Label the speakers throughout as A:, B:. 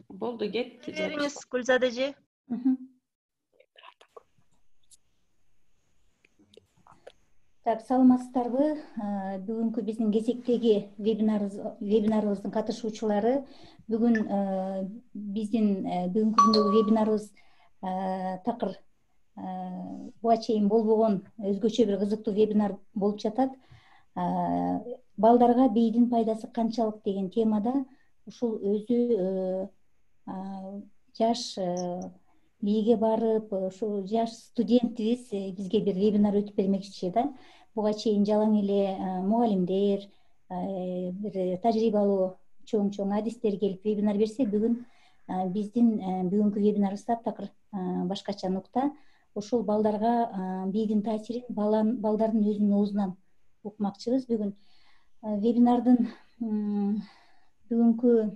A: Болду, кетти.
B: Бериңиз, Гүлзат эже.
C: Так, саламатсыздарбы? Бүгүнкү биздин кезектеги вебинарыбыздын катышуучулары. Бүгүн биздин бүгүнкү күндөгү вебинарыбыз такыр буга чейин болбогон өзгөчө бир кызыктуу вебинар болуп жатат. Балдарга бийдин пайдасы канчалык деген темада ушул өзү жаш бийге барып, ушул жаш студентибиз бизге бир вебинар өтүп бермекчи да. Буга чейин жалаң эле мугалимдер, бир тажрыйбалуу чоң адистер келип вебинар берсе, бүгүн биздин бүгүнкү вебинарыбызда такыр башкача нукта. Ушул балдарга бийдин таасирин балдардын өзүнүн оозунан укмакчыбыз. Бүгүн вебинардын бүгүнкү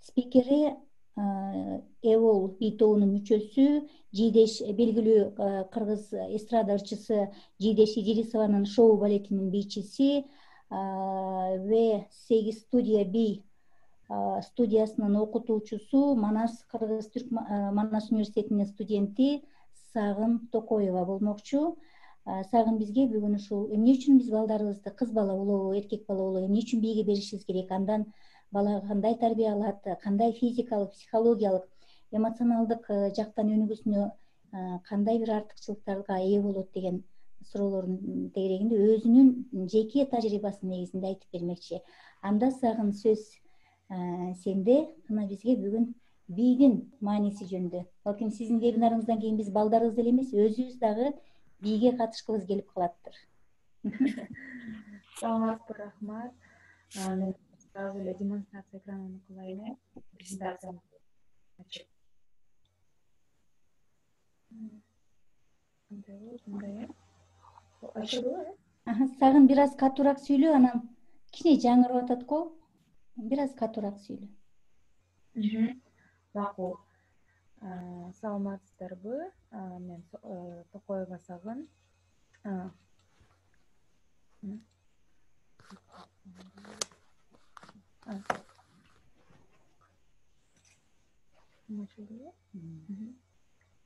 C: спикери Эвол бий тобунун мүчөсү, Жийдеш, белгилүү кыргыз эстрада ырчысы Жийдеш Идирисованын шоу балетинин бийчиси, В8 студия бий студиясынын окутуучусу, Манас Манас университетинин студенти Сагын Токоева болмокчу. Сагын бизге бүгүн ушул эмне үчүн биз балдарыбызды, кыз бала болобу, эркек бала болобу, эмне үчүн бийге беришибиз керек, андан бала кандай тарбия алат, кандай физикалык, психологиялык, эмоционалдык жактан өнүгүүсүнө кандай бир артыкчылыктарга ээ болот деген суроолордун тегерегинде өзүнүн жеке тажрыйбасынын негизинде айтып бермекчи. Анда Сагын сөз сенде, мына бизге бүгүн бийдин мааниси жөнүндө. Балким сиздин вебинарыңыздан кийин биз балдарыбызды эле эмес, өзүбүз дагы бийге катышкыбыз келип калаттыр.
D: Саламатсызбы, рахмат. Мен сразу эле демонстрация экранын кылайын. Презентацияны ачып. Ачылды.
C: Сагын бир аз катуураак сүйлө, анан кичине жаңырып атат го. Бир аз катуураак сүйлө.
D: Макул. Саламатсыздарбы? Мен Токоева Сагын.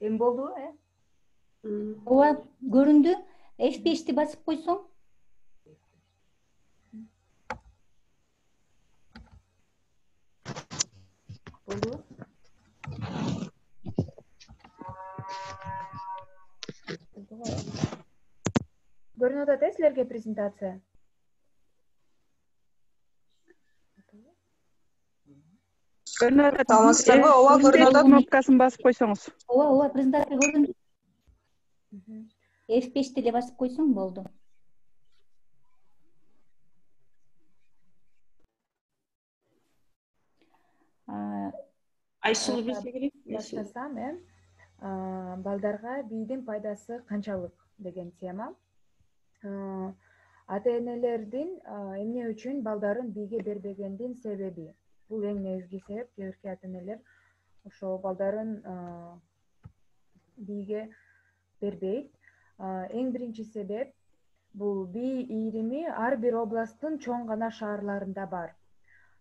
D: Эми болдубу,
C: Ооба, көрүндү. F5'ti басып койсоң.
D: Болдубу? Көрүнүп атат силерге презентация?
E: Көрүнүп атат. Саламатсыздарбы? Ооба, көрүнүп атат. Кнопкасын басып койсоңуз.
C: Ооба, презентация көрүндү. F5'ти эле басып койсоң болду.
A: Айсулу билсе керек.
D: Баштасам, балдарга бийдин пайдасы канчалык деген тема. Ата-энелердин эмне үчүн балдарын бийге бербегендин себеби. Бул эң негизги себеп. Кээ бирки ата-энелер ошо балдарын бийге бербейт. Эң биринчи себеп бул бий ийрими ар бир областтын чоң гана шаарларында бар.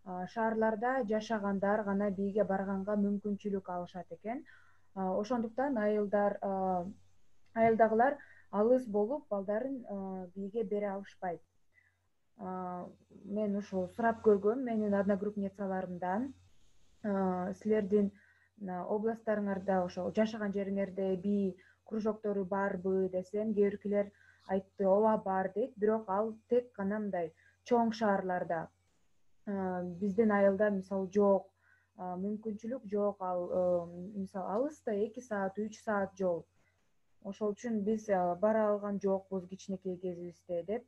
D: Шаарларда жашагандар гана бийге барганга мүмкүнчүлүк алышат экен. Ошондуктан айылдагылар алыс болуп балдарын бийге бере алышпайт. Мен ушул сурап көргөм менин одногруппницаларымдан. Силердин областтарыңарда, ошо жашаган жериңерде бий кружоктору барбы десем, кээ биркилер айтты, ооба бар дейт, бирок ал тек гана мындай чоң шаарларда. Биздин айылда мисалы жок, мүмкүнчүлүк жок, ал мисалы алыста 2 саат, 3 саат жол. Ошол үчүн биз бара алган жокпуз кичинекей кезибизде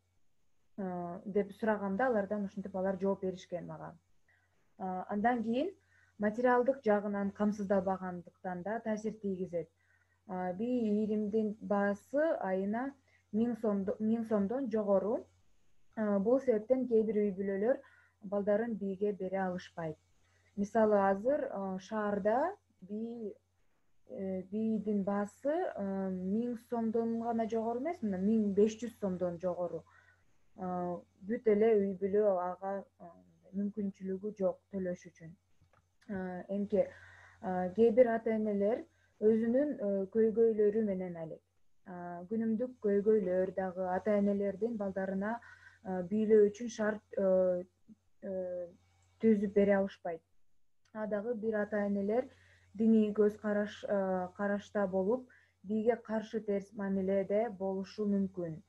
D: деп сурагамда, алардан ушинтип алар жооп беришкен мага. Андан кийин материалдык жагынан камсыздалбагандыктан да таасир тийгизет. Бий ийримдин баасы айына 1000 сомдон жогору. Бул себептен кээ бир үй бүлөлөр балдарын бийге бере алышпайт. Мисалы азыр шаарда бийдин баасы 1000 сомдон гана жогору эмес, 1500 сомдон жогору. Бүт эле үй бүлө ага мүмкүнчүлүгү жок төлөш үчүн. Эмки кээ бир ата энелер өзүнүн көйгөйлөрү менен алек. Күнүмдүк көйгөйлөр дагы ата энелердин балдарына бийлөө үчүн шарт түзүп бере алышпайт. Дагы бир ата энелер диний көз карашта болуп, бийге каршы терс мамиледе болушу мүмкүн.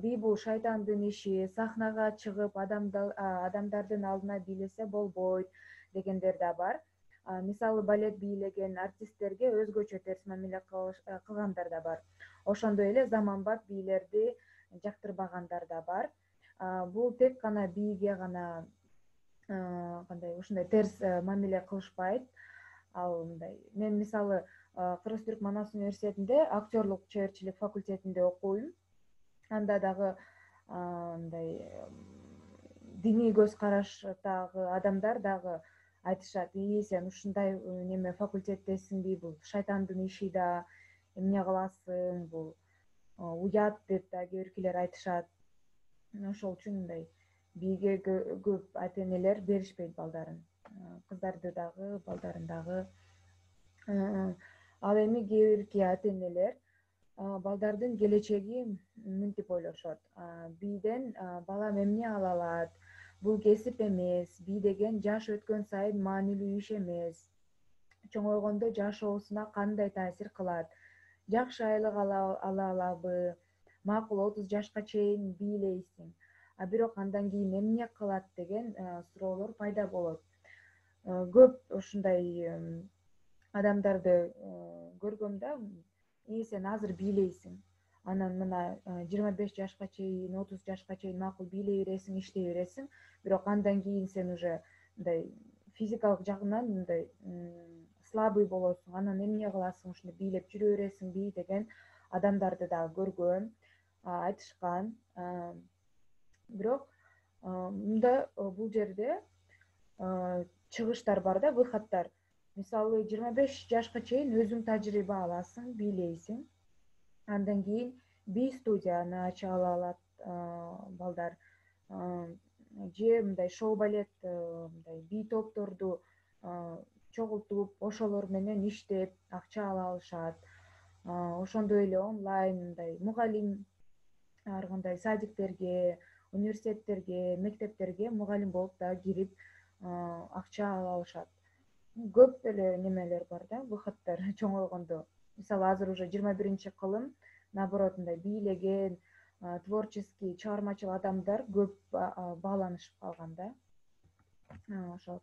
D: Бий бул шайтандын иши, сахнага чыгып адамдардын алдына бийлесе болбойт дегендер да бар. Мисалы балет бийлеген артисттерге өзгөчө терс мамиле кылгандар да бар. Ошондой эле заманбап бийлерди жактырбагандар да бар. Бул тек гана бийге гана кандай ушундай терс мамиле кылышпайт. Ал мындай, мен мисалы Кыргыз-Түрк Манас университетинде актерлук чеберчилик факультетинде окуйм. Анда дагы мындай диний көз караштагы адамдар дагы айтышат, сен ушундай неме факультеттесиңби, бул шайтандын иши да, эмне кыласың, бул уят деп да кээ биркилер айтышат. Ошол үчүн мындай бийге көп ата энелер беришпейт балдарын, кыздарды дагы, балдарын дагы. Ал эми кээ бирки ата энелер балдардын келечеги мынтип ойлошот. Бийден балам эмне ала алат? Бул кесип эмес, бий деген жаш өткөн сайын маанилүү иш эмес. Чоңойгондо жашоосуна кандай таасир кылат? Жакшы айлык ала алабы? Макул 30 жашка чейин бийлейсиң. Бирок андан кийин эмне кылат деген суроолор пайда болот. Көп ушундай адамдарды көргөм да, сен азыр бийлейсиң, анан мына 25 жашка чейин, 30 жашка чейин макул бийлей бересиң, иштей бересиң, бирок андан кийин сен уже мындай физикалык жагынан мындай слабый болосуң, анан эмне кыласың, ушуну бийлеп жүрө бересиңби деген адамдарды да көргөм, айтышкан. Бирок мында бул жерде чыгыштар бар да, выходтор. Мисалы 25 жашка чейин өзүң тажрыйба аласың, бийлейсиң. Андан кийин бий студияны ача алат балдар. Же мындай шоу балет, мындай бий топторду чогултуп, ошолор менен иштеп, акча ала алышат. Ошондой эле онлайн мындай мугалим, ар кандай садиктерге, университеттерге, мектептерге мугалим болуп да кирип акча ала алышат. Көп эле немелер бар да, выходтор чоңойгондо. Мисалы азыр уже 21-кылым, наоборот, мындай бийлеген, творческий, чыгармачыл адамдар көп бааланышып калган да. Ошол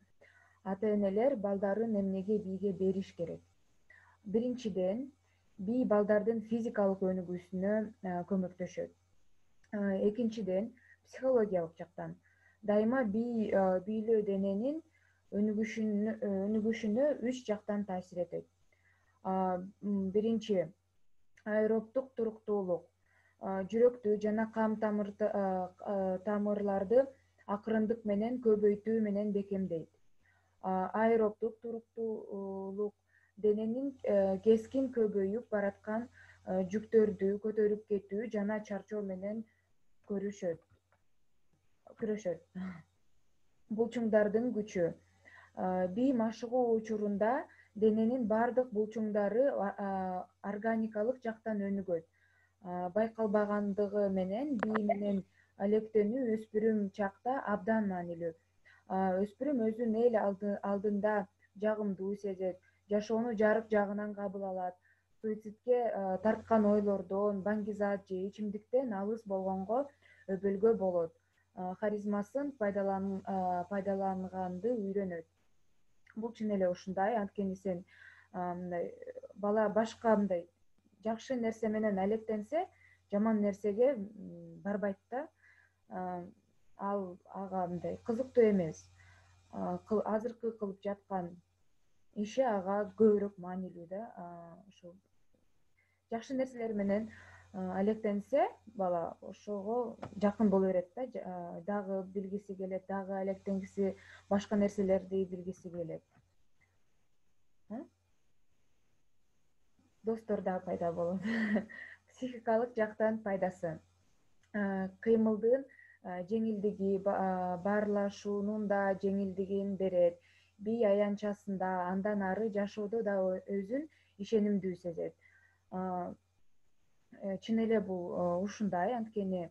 D: ата энелер балдарын эмнеге бийге бериш керек? Биринчиден, бий балдардын физикалык өнүгүүсүнө көмөктөшөт. Экинчиден, психологиялык жактан дайыма бийлөө дененин өнүгүшүнө 3 жактан таасир этет. Биринчи, аэробдук туруктуулук, жүрөктү жана кам тамырларды акырындык менен көбөйтүү менен бекемдейт. Аэробдук туруктуулук дененин кескин көбөйүп бараткан жүктөрдү көтөрүп кетүү жана чарчоо менен күрөшөт. Булчуңдардын күчү. Бий машыгуу учурунда дененин бардык булчуңдары органикалык жактан өнүгөт. Байкалбагандыгы менен бий менен алектенүү өспүрүм чакта абдан маанилүү. Өспүрүм өзүн эл алдында жагымдуу сезет, жашоону жарык жагынан кабыл алат, суицидке тарткан ойлордон, баңгизат же ичимдиктен алыс болгонго өбөлгө болот. Харизмасын пайдаланганды үйрөнөт. Бул чын эле ушундай, анткени сен мындай бала башка мындай жакшы нерсе менен алектенсе, жаман нерсеге барбайт да. Ал ага мындай кызыктуу эмес. Азыркы кылып жаткан иши ага көбүрөөк маанилүү да. Ошол жакшы нерселер менен алектенсе, бала ошого жакын боло берет да, дагы билгиси келет, дагы алектенгиси, башка нерселерди билгиси келет. Достор да пайда болот. Психикалык жактан пайдасы. Кыймылдын жеңилдиги, баарлашуунун да жеңилдигин берет. Бий аянтчасында андан ары жашоодо да өзүн ишенимдүү сезет. Чын эле бул ушундай, анткени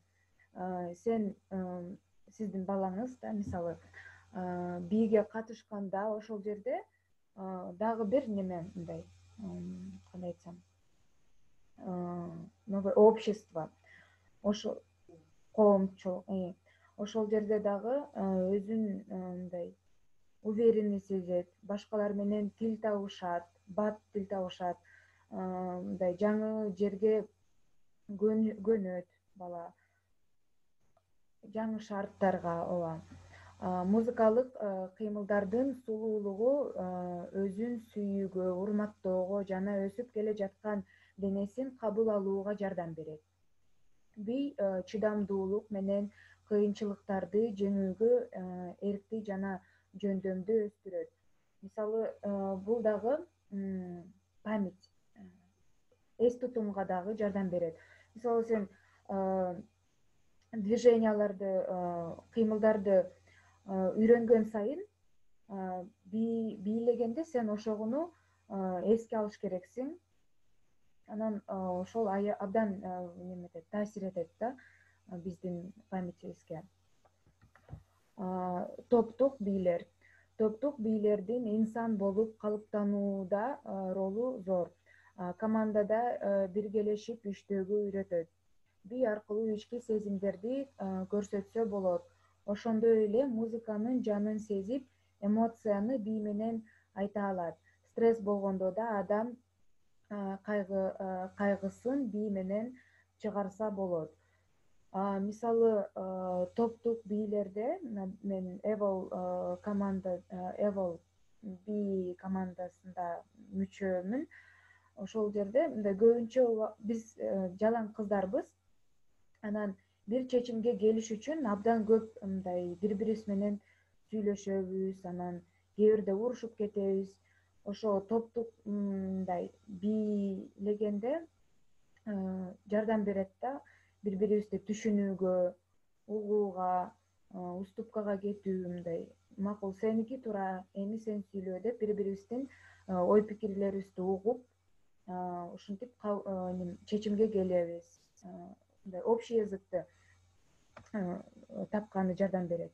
D: сиздин балаңыз да мисалы бийге катышканда ошол жерде дагы бир неме мындай, кандай айтсам, новое общество, ошо коомчулук, ошол жерде дагы өзүн мындай уверенный сезет, башкалар менен тил табышат, бат тил табышат, мындай жаңы жерге көнөт бала, жаңы шарттарга. Ооба, музыкалык кыймылдардын сулуулугу өзүн сүйүүгө, урматтоого жана өсүп келе жаткан денесин кабыл алууга жардам берет. Бий чыдамдуулук менен кыйынчылыктарды жеңүүгө эркти жана жөндөмдү өстүрөт. Мисалы, бул дагы память, эс тутумга дагы жардам берет. Мисалы, сен движенияларды, кыймылдарды үйрөнгөн сайын бийлегенде сен ошогуну эске алыш керексиң. Анан ошол абдан неметет, таасир этет да биздин памятибизге. Топтук бийлер. Топтук бийлердин инсан болуп калыптанууда ролу зор. Командада биргелешип иштөөгө үйрөтөт. Бий аркылуу ички сезимдерди көрсөтсө болот. Ошондой эле музыканын жанын сезип, эмоцияны бий менен айта алат. Стресс болгондо да адам кайгысын бий менен чыгарса болот. Мисалы, топтук бийлерде мен Evil бий командасында мүчөмүн. Ошол жерде мындай көбүнчө биз жалаң кыздарбыз. Анан бир чечимге келиш үчүн абдан көп мындай бири-бирибиз менен сүйлөшөбүз, анан кээ бирде урушуп кетебиз. Ошо топтук мындай бийлегенде жардам берет да, бири-бирибизди түшүнүүгө, угууга, уступкага кетүү, мындай макул сеники туура, эми сен сүйлө деп бири-бирибиздин ой пикирлерибизди угуп, ушинтип чечимге келебиз. Мындай общий языкты тапканы жардам берет.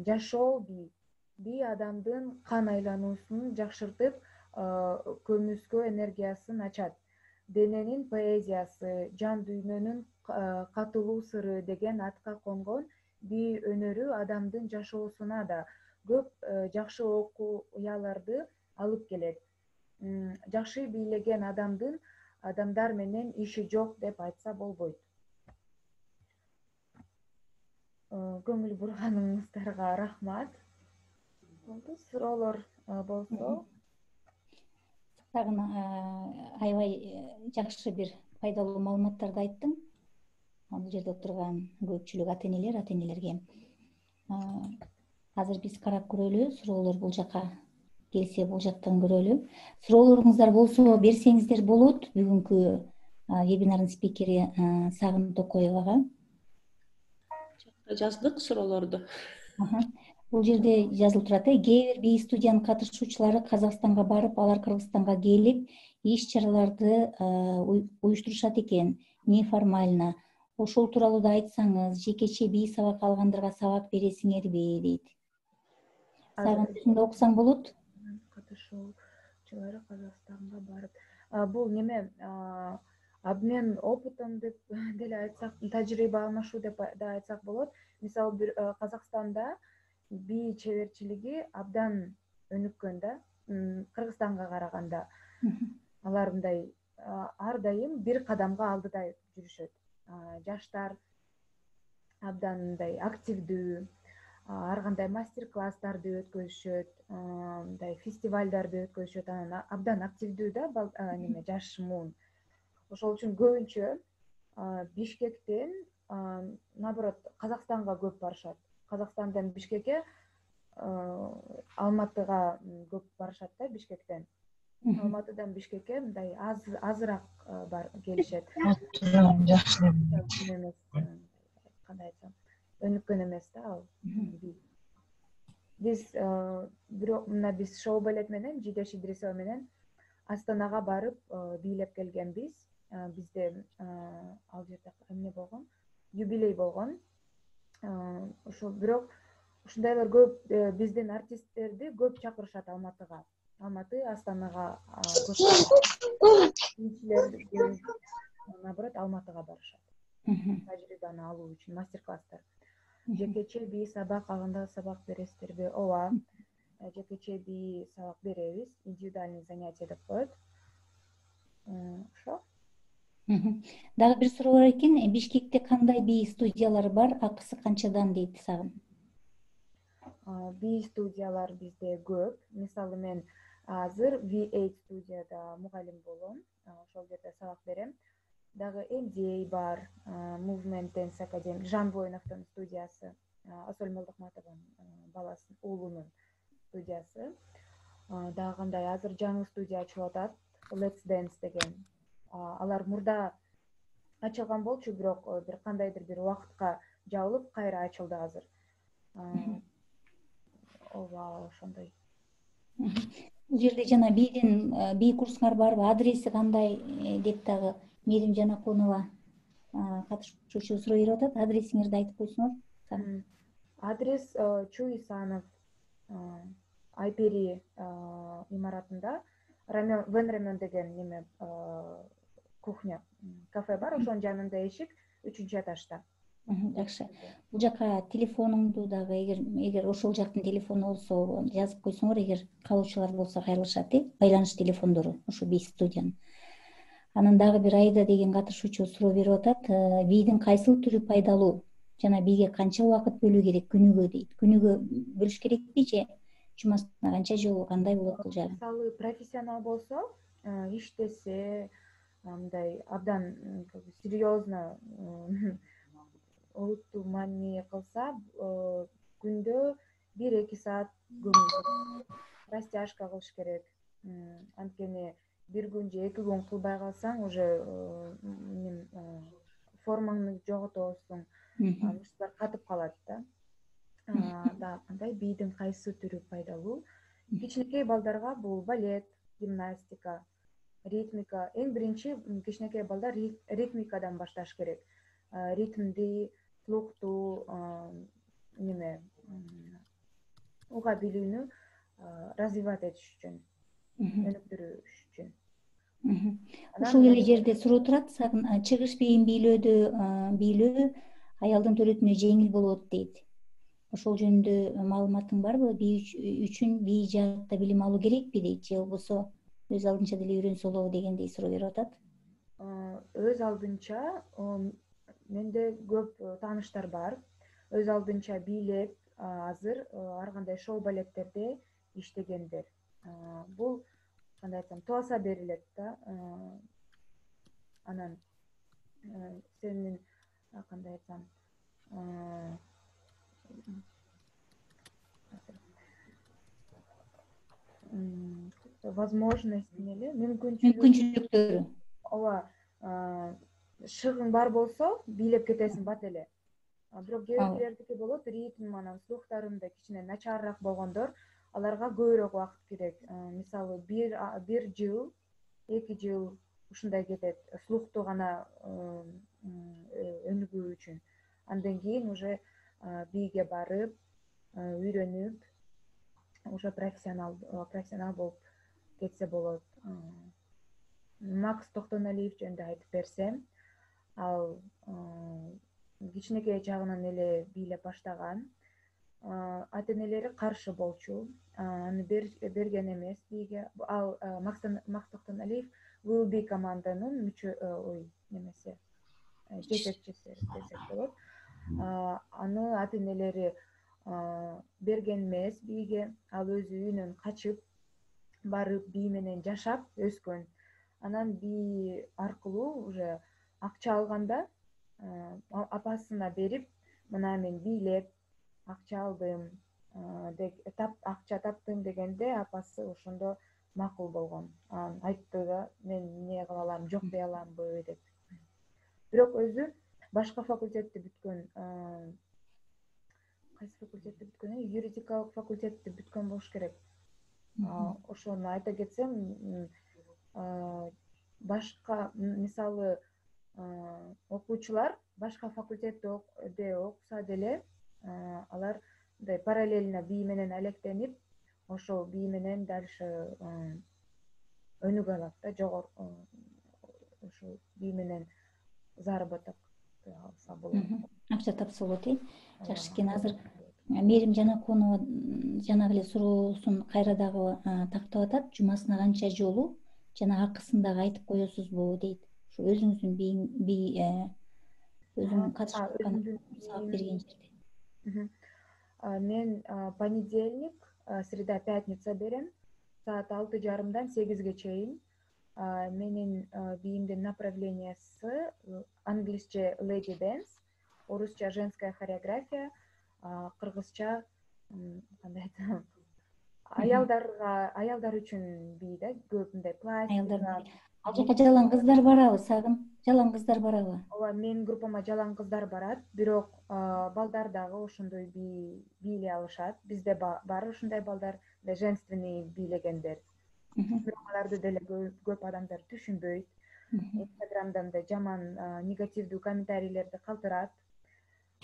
D: Жашоо бий. Бий адамдын кан айлануусун жакшыртып, көмүскө энергиясын ачат. Дененин поэзиясы, жан дүйнөнүн катылуу сыры деген атка конгон бий өнөрү адамдын жашоосуна да көп жакшы окуяларды алып келет. Жакшы бийлеген адамдар менен иши жок деп айтса болбойт. Көңүл бурганыңыздарга рахмат. Суроолор болсо.
C: Сагын аябай жакшы бир пайдалуу маалыматтарды айттың. Бул жерде отурган көпчүлүк ата-энелерге. Азыр биз карап көрөлү, суроолор бул жака келсе бул жактан көрөлү. Суроолоруңуздар болсо берсеңиздер болот. Бүгүнкү вебинардын спикери Сагын Токоевага.
A: Жаздык суроолорду.
C: Бул жерде жазылып турат. Кээ бир бий студиянын катышуучулары Казакстанга барып, алар Кыргызстанга келип, иш-чараларды уюштурушат экен, неформально. Ошол тууралуу да айтсаңыз, жекече бий сабак алгандарга сабак бересиңерби дейт. Сагын ушунда окусаң болот.
D: Катышуучулары Казакстанга барып, бул неме обмен опытом деп деле айтсак, тажрыйба алмашуу деп да айтсак болот. Мисалы, Казакстанда бий чеберчилиги абдан өнүккөн да, Кыргызстанга караганда. Алар мындай ар дайым бир кадамга алдыда жүрүшөт. Жаштар абдан мындай активдүү, ар кандай мастер-класстарды өткөзүшөт, мындай фестивалдарды өткөзүшөт, анан абдан активдүү да неме жаш муун. Ошол үчүн көбүнчө Бишкектен, наоборот, Казакстанга көп барышат. Казакстандан Бишкекке, Алматыга көп барышат да, Бишкектен. Алматыдан Бишкекке мындай азыраак келишет. кандай айтсам, өнүккөн эмес да ал. Биз бирок мына биз шоу балет менен Жидеш Идрисова менен Астанага барып бийлеп келгенбиз. Бизде ал жерде эмне болгон? Юбилей болгон. Ошо бирок ушундайлар көп, биздин артисттерди көп чакырышат Алматыга. Алматы, Астанага көп. Наоборот, Алматыга барышат. Тажрыйбаны алуу үчүн мастер-класстар. Жекече бий сабак, алганда сабак бересиздерби? Ооба. Жекече бий сабак беребиз. Индивидуальный занятие деп коет. Ошо.
C: Дагы бир суроо бар экен. Бишкекте кандай бий студиялары бар? Акысы канчадан дейт Сагын?
D: Бий студиялар бизде көп. Мисалы мен азыр V8 студияда мугалим болом. Ошол жерде сабак берем. Дагы MDA бар, Movement Dance Academy, Жан Воиновдун студиясы, Асөл Молдокматованын баласынын уулунун студиясы. Дагы кандай азыр жаңы студия ачылып атат, Let's Dance деген. Алар мурда ачылган болчу, бирок бир кандайдыр бир убакытка жабылып, кайра ачылды азыр. Ооба, ошондой.
C: Бул жерде жана бий курсуңар барбы? Адреси кандай деп дагы Мерим Жанакунова катышуучу суроо берип атат. Адресиңерди айтып койсоңор.
D: Адрес Чуй Исанов Айпери имаратында Вен Ремен деген неме кухня, кафе бар, ошонун жанында эшик, 3-чү этажда.
C: Жакшы. Бул жака телефонуңду дагы эгер ошол жактын телефону болсо жазып койсоңор, эгер калуучулар болсо кайрылышат, байланыш телефондору ошо бий студиянын. Анан дагы бир Айда деген катышуучу суроо берип атат. Бийдин кайсыл түрү пайдалуу? Жана бийге канча убакыт бөлүү керек күнүгө дейт. Күнүгө бөлүш керекпи же жумасына канча жолу кандай болот бул жагы?
D: Мисалы профессионал болсо, иштесе, мындай абдан серьезно олуттуу маани кылса, күндө 1-2 саат көңүл растяжка кылыш керек. Анткени бир күн же 2 күн кылбай калсаң, уже формаңды жоготобузсуң, мышцалар катып калат да. Дагы кандай бийдин кайсы түрү пайдалуу? Кичинекей балдарга бул балет, гимнастика, ритмика. Эң биринчи кичинекей балдар ритмикадан башташ керек. Ритмди, слухту, неме, уга билүүнү развивать этиш үчүн, өнүктүрүш үчүн.
C: Ушул эле жерде суроо турат. Чыгыш бийин бийлөө аялдын төрөтүнө жеңил болот дейт. Ошол жөнүндө маалыматың барбы? Бий үчүн бий жаатта билим алуу керекпи дейт, же болбосо өз алдынча деле үйрөнсө болобу дегендей суроо берип атат.
D: Өз алдынча менде көп тааныштар бар. Өз алдынча бийлеп, азыр ар кандай шоу балеттерде иштегендер. Бул кандай айтсам, туаса берилет да. Анан сенин кандай айтсам, возможность эле,
C: мүмкүнчүлүктөрү.
D: Ооба, шыгың бар болсо, бийлеп кетесиң бат эле. Бирок кээ бирлердики болот, ритм анан слухтарында кичине начарыраак болгондор, аларга көбүрөөк убакыт керек. Мисалы 1 жыл, 2 жыл ушундай кетет, слухту гана өнүгүү үчүн. Андан кийин уже бийге барып, үйрөнүп, уже профессионал болуп кетсе болот. Макс Токтоналиев жөнүндө айтып берсем, ал кичинекей чагынан эле бийлеп баштаган. Ата-энелери каршы болчу, аны берген эмес бийге. Ал Макс Токтоналиев Will Be команданын жетекчиси десек болот. Аны ата-энелери берген эмес бийге. Ал өзү үйүнөн качып барып бий менен жашап өскөн. Анан бий аркылуу уже акча алганда апасына берип, мына мен бийлеп акча алдым, акча таптым дегенде апасы ошондо макул болгон. Айтты да, мен эмне кыла алам, жок дей аламбы деп. Бирок өзү башка факультетти бүткөн, кайсы факультетти бүткөн, юридикалык факультетти бүткөн болуш керек. Ошону айта кетсем, башка мисалы окуучулар башка факультетте окуса деле алар мындай параллельно бии менен алектенип, ошол бии менен дальше өнүгө алат да, жогорку ошол бии менен заработок алса болот.
C: Акча тапса болот, жакшы экен. Азыр Мээрим Жанакунова жанагы эле суроосун кайра дагы тактап атат. Жумасына канча жолу жана акысын дагы айтып коесузбу дейт. Ушу өзүңүздүн өзүң катышып аткан сабак берген жерде.
D: Мен понедельник, среда, пятница берем. Saat 6:30'dan 8'e чейин. Менин биимдин направлениясы англисче lady dance, орусча женская хореография, кыргызча кандай айтам, аялдар үчүн бий да, көп мындай пластика.
C: Ал жака жалаң кыздар барабы, Сагын? Жалаң кыздар барабы?
D: Ооба, менин группама жалаң кыздар барат, бирок балдар дагы ошондой бийлей алышат. Бизде бар ушундай балдар, женственный бийлегендер. Бирок аларды деле көп адамдар түшүнбөйт. Инстаграмда мындай жаман негативдүү комментарийлерди калтырат.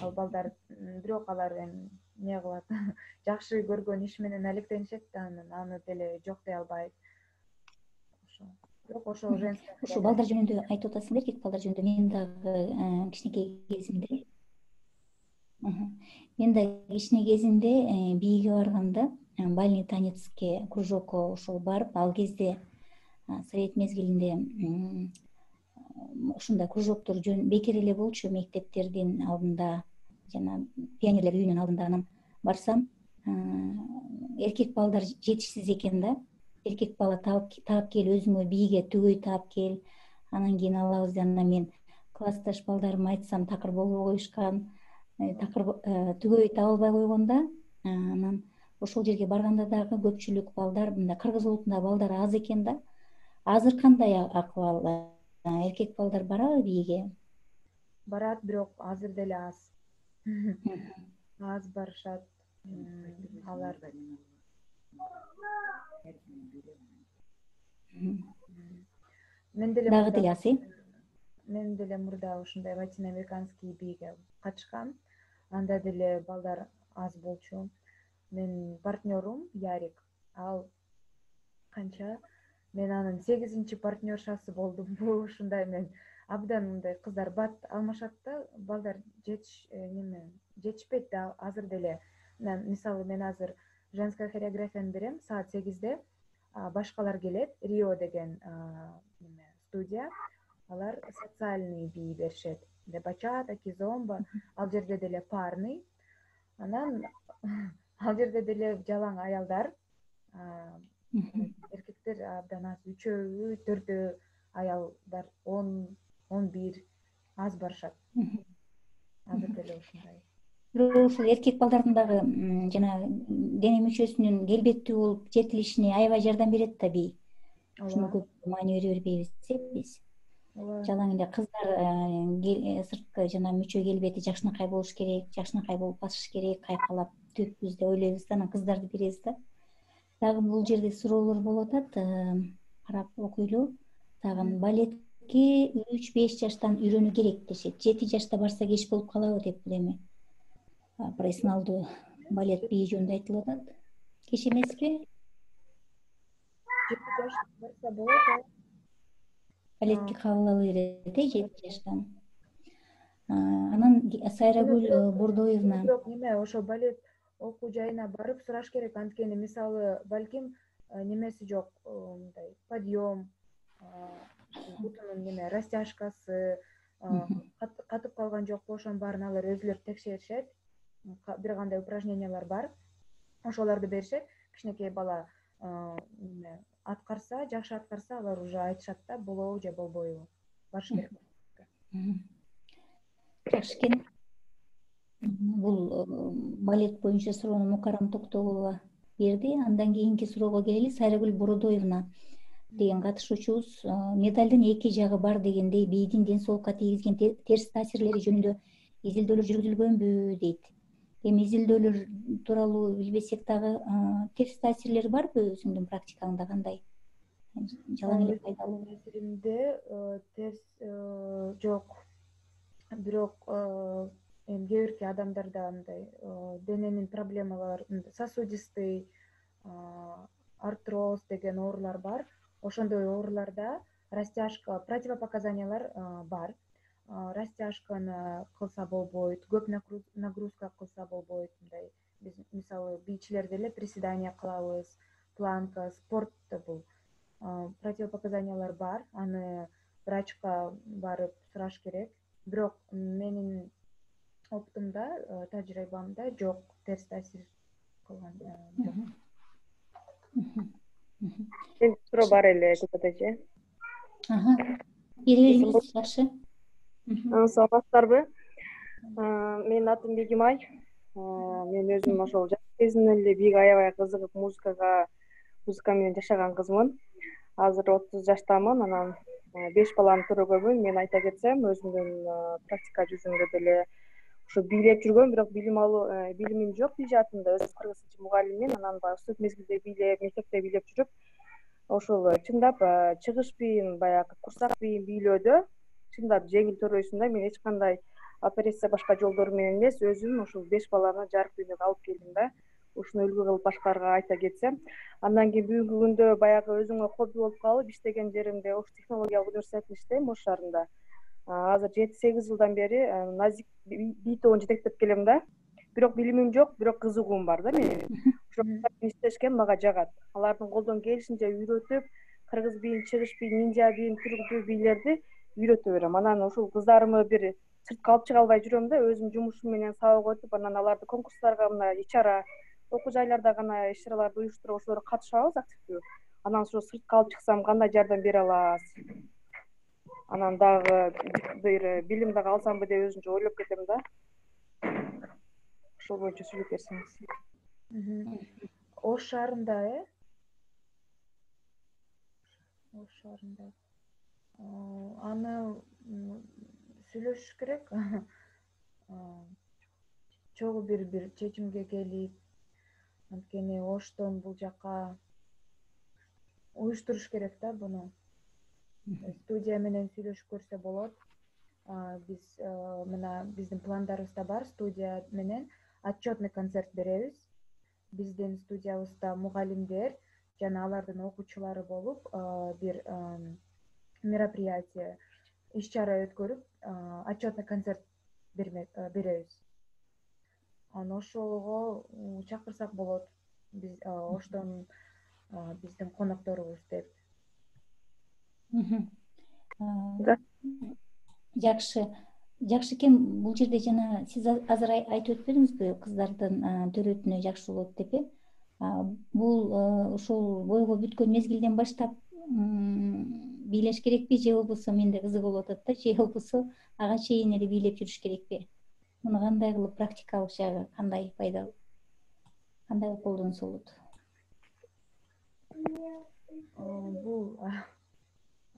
D: Ал балдар, бирок алар эмне кылат? Жакшы көргөн иш менен алектенишет да, аны деле жоктой албайт. Бирок ошо женская.
C: Ушу балдар жөнүндө айтып атасыңдар, эркек балдар жөнүндө мен дагы кичине кезинде бийге барганда бальный танецке кружокко ошол барып, ал кезде совет мезгилинде ушундай кружоктор бекер эле болчу, мектептердин алдында жана пионерлер үйүнүн алдында. Анан барсам, эркек балдар жетишсиз экен да. Эркек бала таап кел, өзүңө бийге түгөй таап кел, анан кийин алабыз деп. Анан мен классташ балдарыма айтсам такыр болбой коюшкан, түгөй таап албай койгонда, анан ошол жерге барганда дагы көпчүлүк балдар, мындай кыргыз улутунда балдар аз экен да. Азыр кандай акыбал? Эркек балдар барабы бийге?
D: Барат, бирок азыр деле аз. Аз барышат. Алар
C: дагы деле аз,
D: мен деле мурда ушундай латиноамериканский бийге катышкам. Анда деле балдар аз болчу. Менин партнерум Ярик, ал канча? Мен анын 8-чи партнершасы болдум. Ушундай мен абдан мындай кыздар бат алмашат да, балдар жетишпейт да азыр деле. Мисалы мен азыр женская хореографияны берем, saat 8'de. Башкалар келет, Рио деген студия. Алар социальный бий беришет. Бачата, кизомба, ал жерде деле парный. Анан ал жерде деле жалаң аялдар, эркектер абдан аз, 3-өө, 4-өө аялдар 10-11 аз барышат. Азыр деле ушундай.
C: Ушул эркек балдардын дагы жана дене мүчөсүнүн келбеттүү болуп жетилишине аябай жардам берет да бий. Ушуну көп маани бербейбиз биз. Жалаң эле кыздар сырткы жана мүчө келбети жакшынакай болуш керек, жакшынакай болуп басыш керек, кайпалап түппүз деп ойлойбуз да, анан кыздарды беребиз да. Дагы бул жерде суроолор болуп атат, карап окуйлу. Тагын балетке 3-5 жаштан үйрөнүү керек дешет. 7 жашта барса кеч болуп калабы деп, бул эми профессионалдуу балет бии жөнүндө айтылып атат. Кеч эмеспи?
D: 7 жашта барса болот.
C: Балетке кабыл ала берет, 7 жаштан. Анан Сайрагүл Бурдоевна.
D: Бирок ошо балет окуу жайына барып сураш керек. Анткени мисалы балким немеси жок, мындай подъем, бутунун растяжкасы катып калган жокпу, ошонун баарын алар өзүлөрү текшеришет. Бир кандай упражнениялар бар. Ошолорду беришет. Кичинекей бала аткарса, жакшы аткарса, алар уже айтышат да, болобу же болбойбу. Барыш керек.
C: Жакшы экен. Бул балет боюнча суроону Мукарам Токтогулова берди. Андан кийинки суроого келели. Сайрагүл Бурдоевна. деген катышуучубуз медалдын эки жагы бар дегендей бийдин ден соолукка тийгизген терс таасирлери жөнүндө изилдөөлөр жүргүзүлгөнбү дейт. Эми изилдөөлөр тууралуу билбесек дагы терс таасирлери барбы өзүңдүн практикаңда кандай? Жалаң эле пайдалуу?
D: Таасиримде терс жок. Бирок эми кээ бирки адамдарда мындай дененин проблемалары, сосудистый артроз деген оорулар бар. Ошондой ооруларда растяжка, противопоказаниялар бар. Растяжканы кылса болбойт, көп нагрузка кылса болбойт. Мындай биз мисалы бийчилер деле приседание кылабыз, планка, спортто бул противопоказаниялар бар. Аны врачка барып сураш керек. Бирок менин опытымда, тажрыйбамда жок, терс таасир кылган жок.
E: Суроо бар эле Гүлбат эже.
C: Бере бериңиз, жакшы.
E: Саламатсыздарбы? Менин атым Бегимай. Мен өзүм ошол жаш кезинен эле бийге аябай кызыгып, музыка менен жашаган кызмын. Азыр 30 жаштамын, анан 5 баланын төрөгөмүн. Мен айта кетсем, өзүмдүн практика жүзүндө деле ушу бийлеп жүргөм, бирок билимим жок бий жаатында. Өзүм кыргызча мугалиммин, анан баягы студент мезгилде бийлеп, мектепте бийлеп жүрүп, ошол чындап чыгыш бийин, баягы курсак бийин бийлөөдө чындап жеңил төрөйсүң да. Мен эч кандай операция башка жолдор менен эмес, өзүм ушул 5 баланы жарык дүйнөгө алып келдим да. Ушуну үлгү кылып башкаларга айта кетсем, андан кийин бүгүнкү күндө баягы өзүмө хобби болуп калып иштеген жеримде Ош технологиялык университетинде иштейм, Ош шаарында. Азыр 7-8 жылдан бери назик бий тобун жетектеп келем да. Бирок билимим жок, бирок кызыгуум бар да менин. Ошол иштешкен мага жагат. Алардын колдон келишинче үйрөтүп, кыргыз бийин, чыгыш бийин, нинжа бийин, түркү бийлерди үйрөтө берем. Анан ушул кыздарымы бир сыртка алып чыга албай жүрөм да, өзүм жумушум менен сабак өтүп, анан аларды конкурстарга, мына ич-ара, окуу жайларда гана иш-чараларды уюштуруп, ошолорго катышабыз активдүү. Анан ошо сыртка алып чыксам кандай жардам бере аласыз? Анан дагы бир билим дагы алсамбы деп өзүмчө ойлоп кетем да. Ошол боюнча сүйлөп берсеңиз.
D: Ош шаарында, Ош шаарында. Аны сүйлөшүш керек. Чогуу бир чечимге келип, анткени Оштон бул жака уюштуруш керек да буну. Студия менен сүйлөшүп көрсө болот. Биз мына биздин пландарыбызда бар, студия менен отчетный концерт беребиз. Биздин студиябызда мугалимдер жана алардын окуучулары болуп бир мероприятие, иш-чара өткөрүп, отчетный концерт беребиз. Аны ошого чакырсак болот. Биз Оштон биздин конокторубуз деп.
C: Жакшы экен. Бул жерде жана сиз азыр айтып өтпөдүңүзбү, кыздардын төрөтүнө жакшы болот деп, бул ушул бойго бүткөн мезгилден баштап бийлеш керекпи, же болбосо менде кызык болуп атат да, же болбосо ага чейин эле бийлеп жүрүш керекпи? Муну кандай кылып практикалык жагы кандай пайдалуу, кандай кылып колдонсо болот?
D: Бул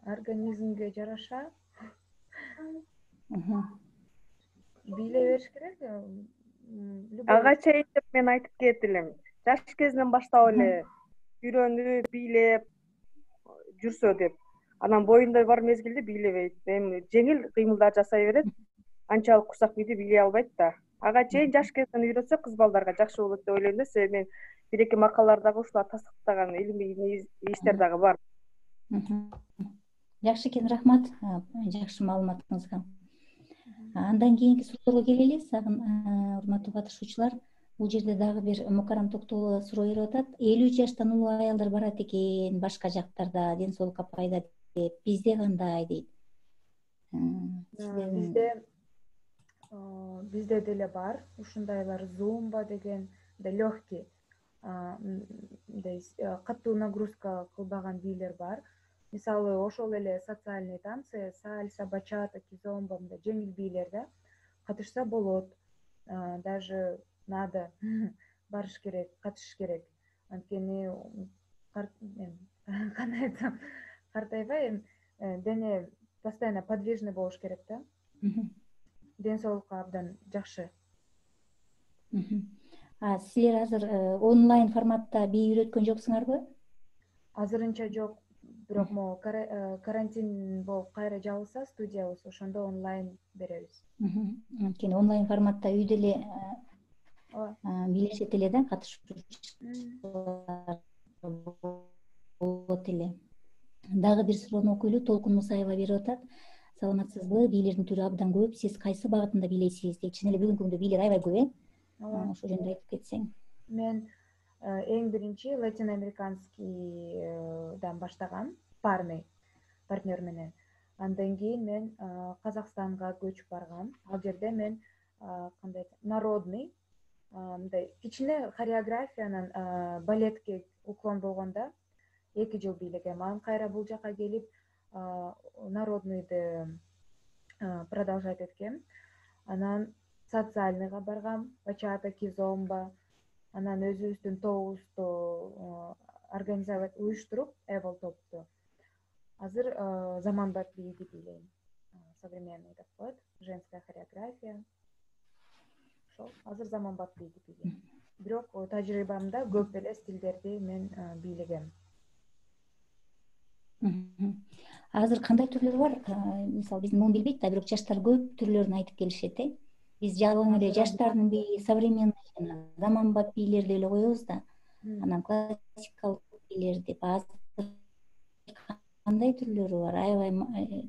D: организмге жараша бийлей бериш керек.
E: Ага чейин деп мен айтып кетип элем. Жаш кезинен баштап эле үйрөнүп, бийлеп жүрсө деп. Анан боюнда бар мезгилде бийлебейт. Эми жеңил кыймылдар жасай берет. Анчалык курсак бийди бийлей албайт да. Ага чейин жаш кезинен үйрөтсө кыз балдарга жакшы болот деп ойлойм да. Себеби мен бир-эки макалалардагы ушуларды тастыктаган илимий иштер дагы бар.
C: Жакшы экен, рахмат жакшы маалыматыңызга. Андан кийинки суроого келели. Урматтуу катышуучулар, бул жерде дагы бир мукарам токтолууга суроо берип атат. 50 жаштан улуу аялдар барат экен башка жактарда ден соолукка пайда деп. Бизде кандай дейт?
D: Бизде деле бар ушундайлар. Зумба деген легкий, катуу нагрузка кылбаган бийлер бар. Мисалы ошол эле социальный танцы, сальса, бачата, кизомба, мындай жеңил бийлерде катышса болот. Даже надо барыш керек, катышыш керек. Анткени кандай айтсам, картайбай, эми дене постоянно подвижный болуш керек да. Ден соолукка абдан жакшы.
C: Силер азыр онлайн форматта бий үйрөткөн жоксуңарбы?
D: Азырынча жок, бирок могу карантин болуп кайра жабылса студиябыз, ошондо онлайн беребиз.
C: Анткени онлайн форматта үйдө эле бийлешет эле да, катышуучулар болот эле. Дагы бир суроону окуйлу. Толкун Мусаева берип атат. Саламатсызбы? Бийлердин түрү абдан көп. Сиз кайсы багытында бийлейсиз дейт. Чын эле бүгүнкү күндө бийлер аябай көп, ошол жөнүндө айтып кетсең.
D: Мен эң биринчи латиноамериканскийдан баштагам, парный партнер менен. Андан кийин мен Казакстанга көчүп баргам. Ал жерде мен кандай народный, мындай кичине хореографиянын балетке уклон болгондо 2 жыл бийлегем. Анан кайра бул жака келип народныйды продолжать эткем. Анан социальныйга баргам, бачата, кизомба. Анан өзүбүздүн тобубузду организовать уюштуруп, эбол топту. Азыр заманбап бийди бийлейм. Современный деп коет, женская хореография. Ошол азыр заманбап бийди бийлейм. Бирок тажрыйбамда көп эле стилдерди мен бийлегем.
C: Азыр кандай түрлөр бар? Мисалы биздин муну билбейт да, бирок жаштар көп түрлөрүн айтып келишет, Биз жалаң эле жаштардын бийи, современный жана заманбап бийлерди эле коебуз да. Анан классикалык бийлер деп азыр кандай түрлөрү бар? Аябай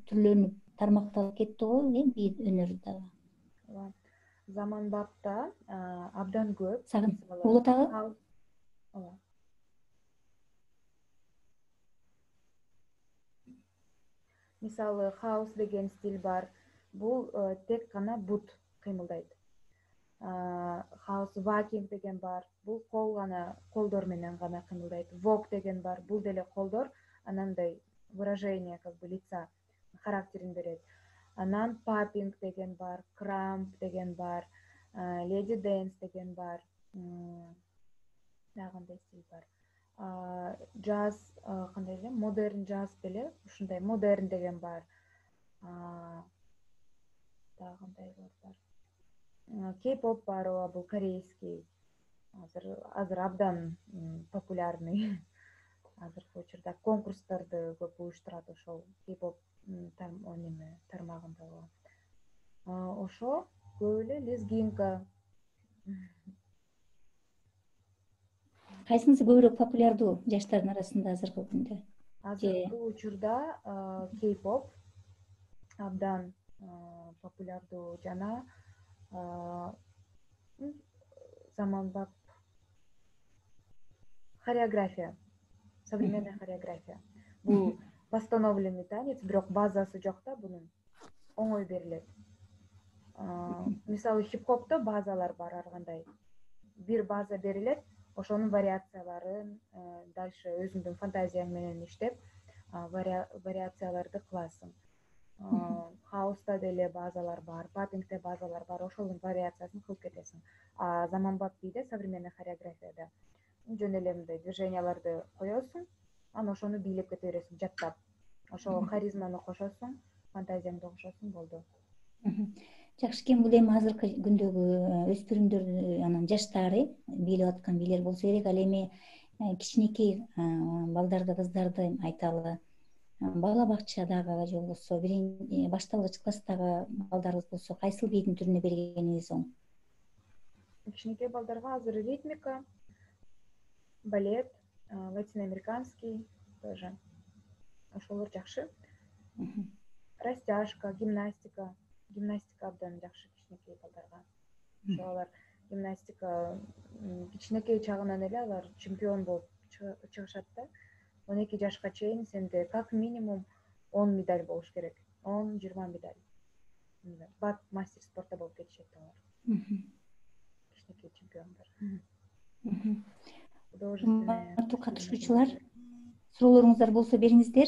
C: түрлөнүп тармакталып кетти го, бий өнөрү дагы.
D: Заманбапта абдан көп.
C: Улутагы?
D: Мисалы, хаус деген стиль бар. Бул тек гана бут кыймылдайт. Хаус вакинг деген бар. Бул колдор менен гана кыймылдайт. Вок деген бар. Бул деле колдор анандай выражение как бы лица, характерин берет. Анан папинг деген бар, крамп деген бар, леди дэнс деген бар. Дагы стиль бар. Джаз, кандай эле, модерн джаз деле, ушундай модерн деген бар. Дагы кандайлар бар. Кей-поп бар, бул корейский. Азыр абдан популярный. Азыркы учурда конкурстарды көп уюштурат ошол кей-поп тармагында. Ошо көп эле лезгинка.
C: Кайсынысы көбүрөөк популярдуу жаштардын арасында азыркы күндө?
D: Азыркы учурда кей-поп абдан популярдуу жана заманбап хореография, современная хореография. Бул постановленный танец, бирок базасы жок да бунун. Оңой берилет. Мисалы хип-хопто базалар бар ар кандай. Бир база берилет, ошонун вариацияларын дальше өзүңдүн фантазияң менен иштеп, вариацияларды кыласың. Хауста деле базалар бар, папингде базалар бар, ошонун вариациясын кылып кетесиң. Заманбап бийде, современный хореографияда жөн эле мындай движенияларды коесуң, анан ошону бийлеп кете бересиң, жаттап. Ошого харизманы кошосуң, фантазияңды кошосуң, болду.
C: Жакшы, экен. Бул эми азыркы күндөгү өспүрүмдөр, анан жаштары бийлеп аткан бийлер болсо керек. Ал эми кичинекей балдарды, кыздарды айталы, бала бакчадагы же болбосо башталгыч класстагы балдарыбыз болсо кайсыл бийдин түрүнө бергениңиз оң?
D: Кичинекей балдарга азыр ритмика, балет, латиноамериканский тоже. Ошолор жакшы. Растяжка, гимнастика. Гимнастика абдан жакшы кичинекей балдарга. Ошолор гимнастика кичинекей чагынан эле алар чемпион болуп чыгышат да. 12 жашка чейин сенде как минимум 10 медаль болуш керек. 10-20 медаль. Бат мастер спорта болуп кетишет алар. Кичинекей чемпиондор.
C: Артук катышуучулар, суроолоруңуздар болсо бериңиздер.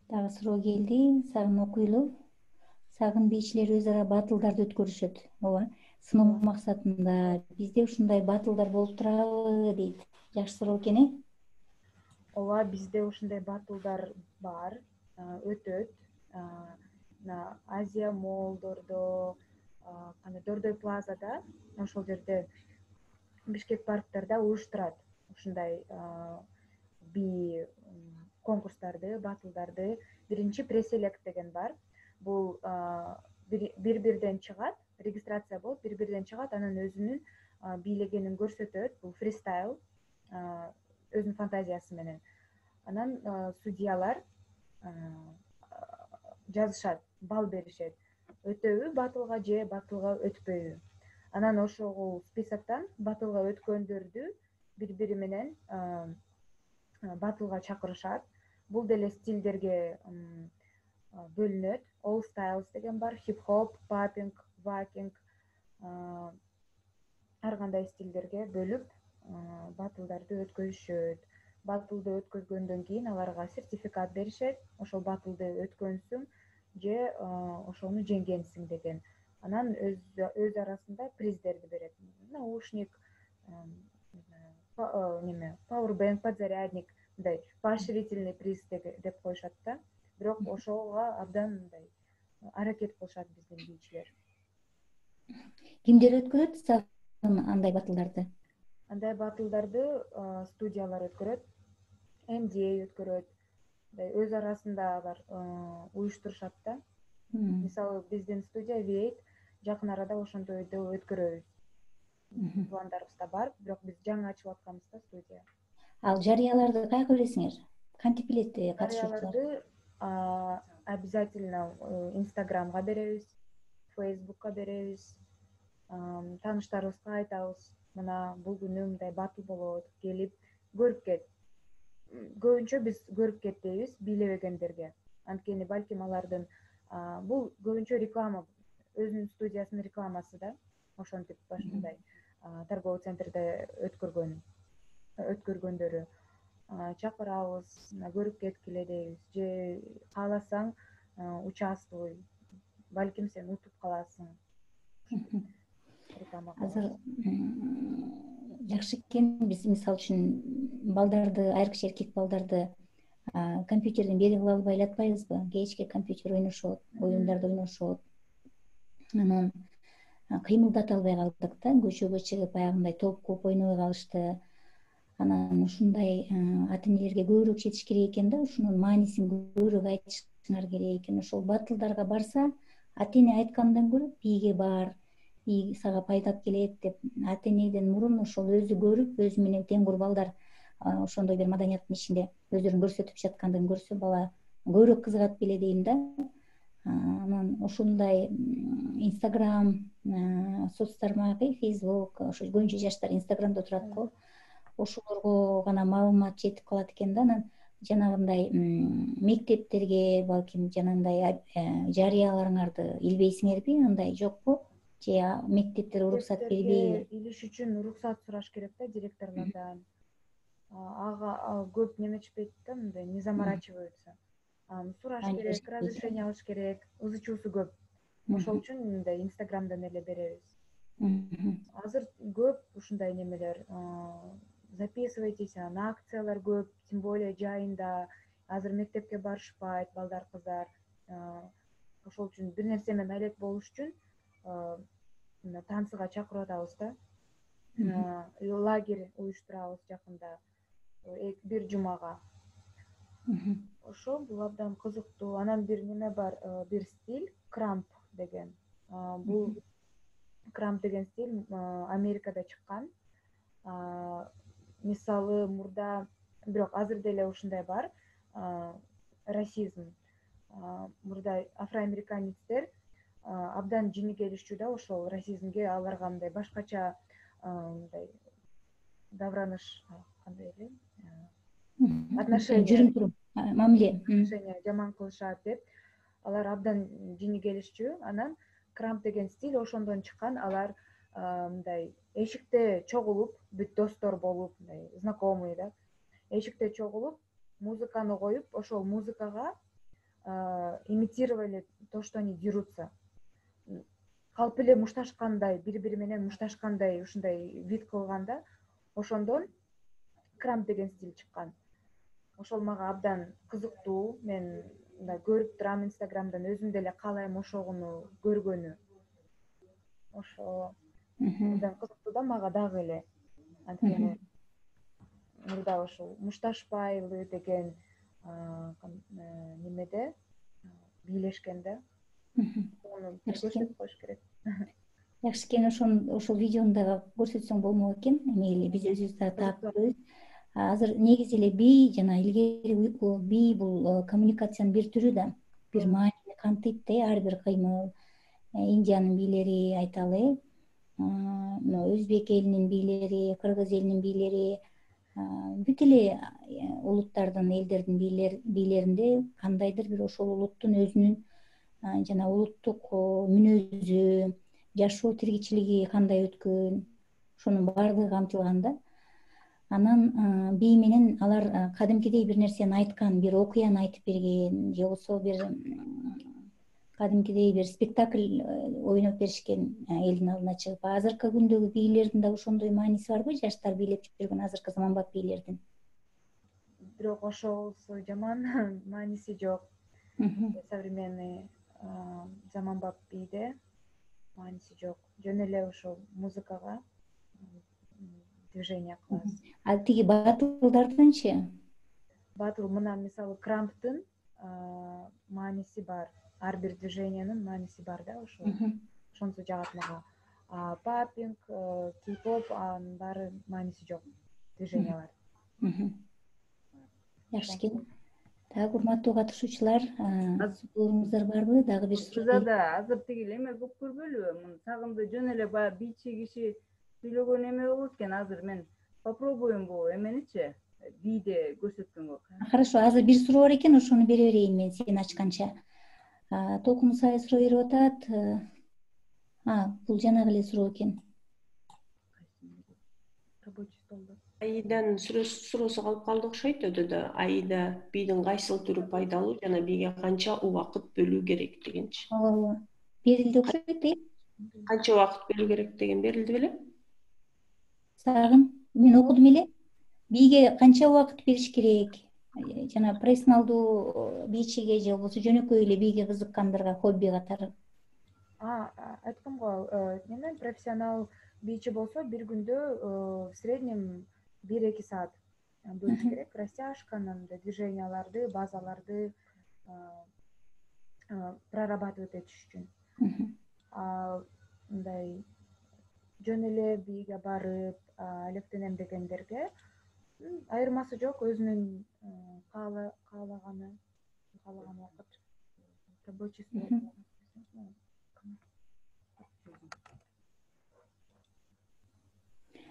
C: Дагы суроо келди. Сагын окуйлу. Сагын бийчилер өз ара батылдарды өткөрүшөт. Ооба. Сыноо максатында бизде ушундай батылдар болуп турабы дейт. Жакшы суроо экен,
D: ооба бизде ушундай батылдар бар, өтөт. Мына Азия моллдордо, кандай Дордой плазада, ошол жерде Бишкек парктарда уюштурат ушундай би конкурстарды, батылдарды. Биринчи пресселект деген бар. Бул бир-бирден чыгат, регистрация болуп, бир-бирден чыгат, анан өзүнүн бийлегенин көрсөтөт. Бул фристайл, өзүнүн фантазиясы менен. Анан судьялар жазышат, балл беришет. Өтөбү батылга же батылга өтпөйбү. Анан ошол списоктон батылга өткөндөрдү бири-бири менен батылга чакырышат. Бул деле стилдерге бөлүнөт. All styles деген бар, хип-хоп, папинг, вакинг, ар кандай стилдерге бөлүп батылдарды өткөзүшөт. Батылды өткөзгөндөн кийин аларга сертификат беришет. Ошол батылды өткөнсүң же ошону жеңгенсиң деген. Анан өз арасында приздерди берет. Наушник, пауэрбэнк, подзарядник, мындай поощрительный приз деп коюшат да. Бирок ошого абдан мындай аракет кылышат биздин бийчилер.
C: Кимдер өткөрөт сагын андай батылдарды?
D: Андай батылдарды студиялар өткөрөт, MDA өткөрөт. Өз арасында алар уюштурушат да. Мисалы, биздин студия V8 жакын арада ошондойду өткөрөбүз. Пландарыбызда бар, бирок биз жаңы ачып атканбыз да студия.
C: Ал жарыяларды кайга бересиңер? Кантип билет катышуучулар?
D: Жарыяларды обязательно Инстаграмга беребиз, Фейсбукка беребиз, тааныштарыбызга айтабыз. Мына бул күнү мындай батыл болот, келип көрүп кет. Көбүнчө биз көрүп кет дейбиз бийлебегендерге. Анткени балким алардын бул көбүнчө реклама, өзүнүн студиясынын рекламасы да. Ошентип башындай торговый центрде өткөргөндөрү чакырабыз, көрүп кеткиле дейбиз. Же кааласаң участвуй, балким сен утуп каласың.
C: Азыр жакшы экен, биз мисалы үчүн балдарды, айрыкча эркек балдарды компьютерден бери кыла албай элатпайбызбы? Кечке компьютер ойношот, оюндарды ойношот. Анан кыймылдата албай калдык да, көчөгө чыгып баягындай топ кууп ойнобой калышты. Анан ушундай ата энелерге көбүрөөк жетиш керек экен да, ушунун маанисин көбүрөөк айтышыңар керек экен. Ошол батылдарга барса, ата эне айткандан көрө бийге бар, бий сага пайда алып келет деп, ата энеден мурун ошол өзү көрүп, өзү менен теңкур балдар ошондой бир маданияттын ичинде өздөрүн көрсөтүп жаткандыгын көрсө, бала көбүрөөк кызыгат беле дейм да. Анан ушундай Инстаграм, соц тармагы, Фейсбук, ошо көбүнчө жаштар Инстаграмда турат го. Ошолорго гана маалымат жетип калат экен да. Анан жанагындай мектептерге, балким жанагындай жарыяларыңарды илбейсиңерби? Андай жокпу? Же мектептер уруксат бербейби?
D: Илиш үчүн уруксат сураш керек да директорлордон. Ага көп неметишпейт да, мындай не заморачиваются. Сураш керек, разрешение алыш керек, ызычуусу көп. Ошол үчүн мындай Инстаграмдан эле беребиз. Азыр көп ушундай немелер, записывайтесь, на акциялар көп, тем более жайында. Азыр мектепке барышпайт балдар, кыздар. Ошол үчүн бир нерсе менен алек болуш үчүн танцыга чакырып атабыз да. Лагерь уюштурабыз жакында, бир жумага. Ошол бул абдан кызыктуу. Анан бир неме бар, бир стиль, крамп деген. Бул крамп деген стиль Америкада чыккан. Мисалы, мурда, бирок азыр деле ушундай бар, расизм. Мурда афроамериканецтер абдан жини келишчү да ошол расизмге, аларга мындай башкача мындай давраныш, кандай эле, отношение, мамиле жаман кылышат деп, алар абдан жини келишчү. Анан крамп деген стиль ошондон чыккан. Алар мындай эшикте чогулуп, бүт достор болуп, мындай знакомый да, эшикте чогулуп, музыканы коюп, ошол музыкага имитировали то, что они дерутся. Калп эле мушташкандай, бири-бири менен мушташкандай, ушундай вид кылганда, ошондон крамп деген стиль чыккан. ошол мага абдан кызыктуу. Мен мындай көрүп турам Инстаграмдан, өзүм деле каалайм ошогуну көргөнү. Ошо абдан кызыктуу да мага дагы эле. Анткени мурда ошол Мушташбаевы деген немеде бийлешкен да. Ону көрсөтүп коюш керек.
C: Жакшы экен, ошол видеону дагы көрсөтсөң болмок экен. Эми эле биз өзүбүз дагы таап. Азыр негизи эле бий жана илгери бий бул коммуникациянын бир түрү да. Бир маанини камтыйт да, ар бир кыймыл. Индиянын бийлери айталы, өзбек элинин бийлери, кыргыз элинин бийлери, бүт эле улуттардын, элдердин бийлеринде кандайдыр бир ошол улуттун өзүнүн жана улуттук мүнөзү, жашоо тиричилиги кандай өткөн, ошонун баардыгы камтылган да. Анан бий менен алар кадимкидей бир нерсени айткан, бир окуяны айтып берген, же болбосо бир кадимкидей бир спектакль ойноп беришкен элдин алдына чыгып. Азыркы күндөгү бийлердин да ошондой мааниси барбы, жаштар бийлеп жүргөн азыркы заманбап бийлердин?
D: Бирок ошолсу жаман мааниси жок. Современный заманбап бийде мааниси жок. Жөн эле ошол музыкага движение кыласыз.
C: Ал тиги батылдардынчы?
D: Батыл мына мисалы Крамптын мааниси бар. Ар бир движениянын мааниси бар да, ошол. Ошонусу жагат мага. Паппинг, кей-поп, анын баары мааниси жок движениялар.
C: Жакшы экен. Так, урматтуу катышуучулар, сурооңуздар барбы? Дагы бир суроо.
A: Азыр тиги эме кылып көрбөйлүбү? Сагынды жөн эле баягы бийчи киши сүйлөгөн эме болот экен. Азыр мен попробуем бул эменичи бийде көрсөткөнгө.
C: Хорошо, азыр бир суроо бар экен, ошону бере берейин мен сен ачканча. Толкун Мусаев суроо берип атат. Бул жанагы эле суроо экен.
D: Рабочий столдо.
B: Аиданын суроосу калып калды окшойт өтө да. Аида бийдин кайсыл түрү пайдалуу жана бийге канча убакыт бөлүү керек дегенчи.
C: Ооба. Берилди окшойт,
B: Канча убакыт бөлүү керек деген берилди беле?
C: Сагын мен окудум эле. Бийге канча убакыт бериш керек? Жана профессионалдуу бийчиге же болбосо жөнөкөй эле бийге кызыккандарга хобби катары.
D: Айткам го, неме профессионал бийчи болсо бир күндө в среднем 1-2 саат бөлүш керек. Растяжканы, движенияларды, базаларды прорабатывать этиш үчүн. Мындай жөн эле бийге барып, алектенем дегендерге айырмасы жок, өзүнүн каалаган убакыт. Рабочий стол.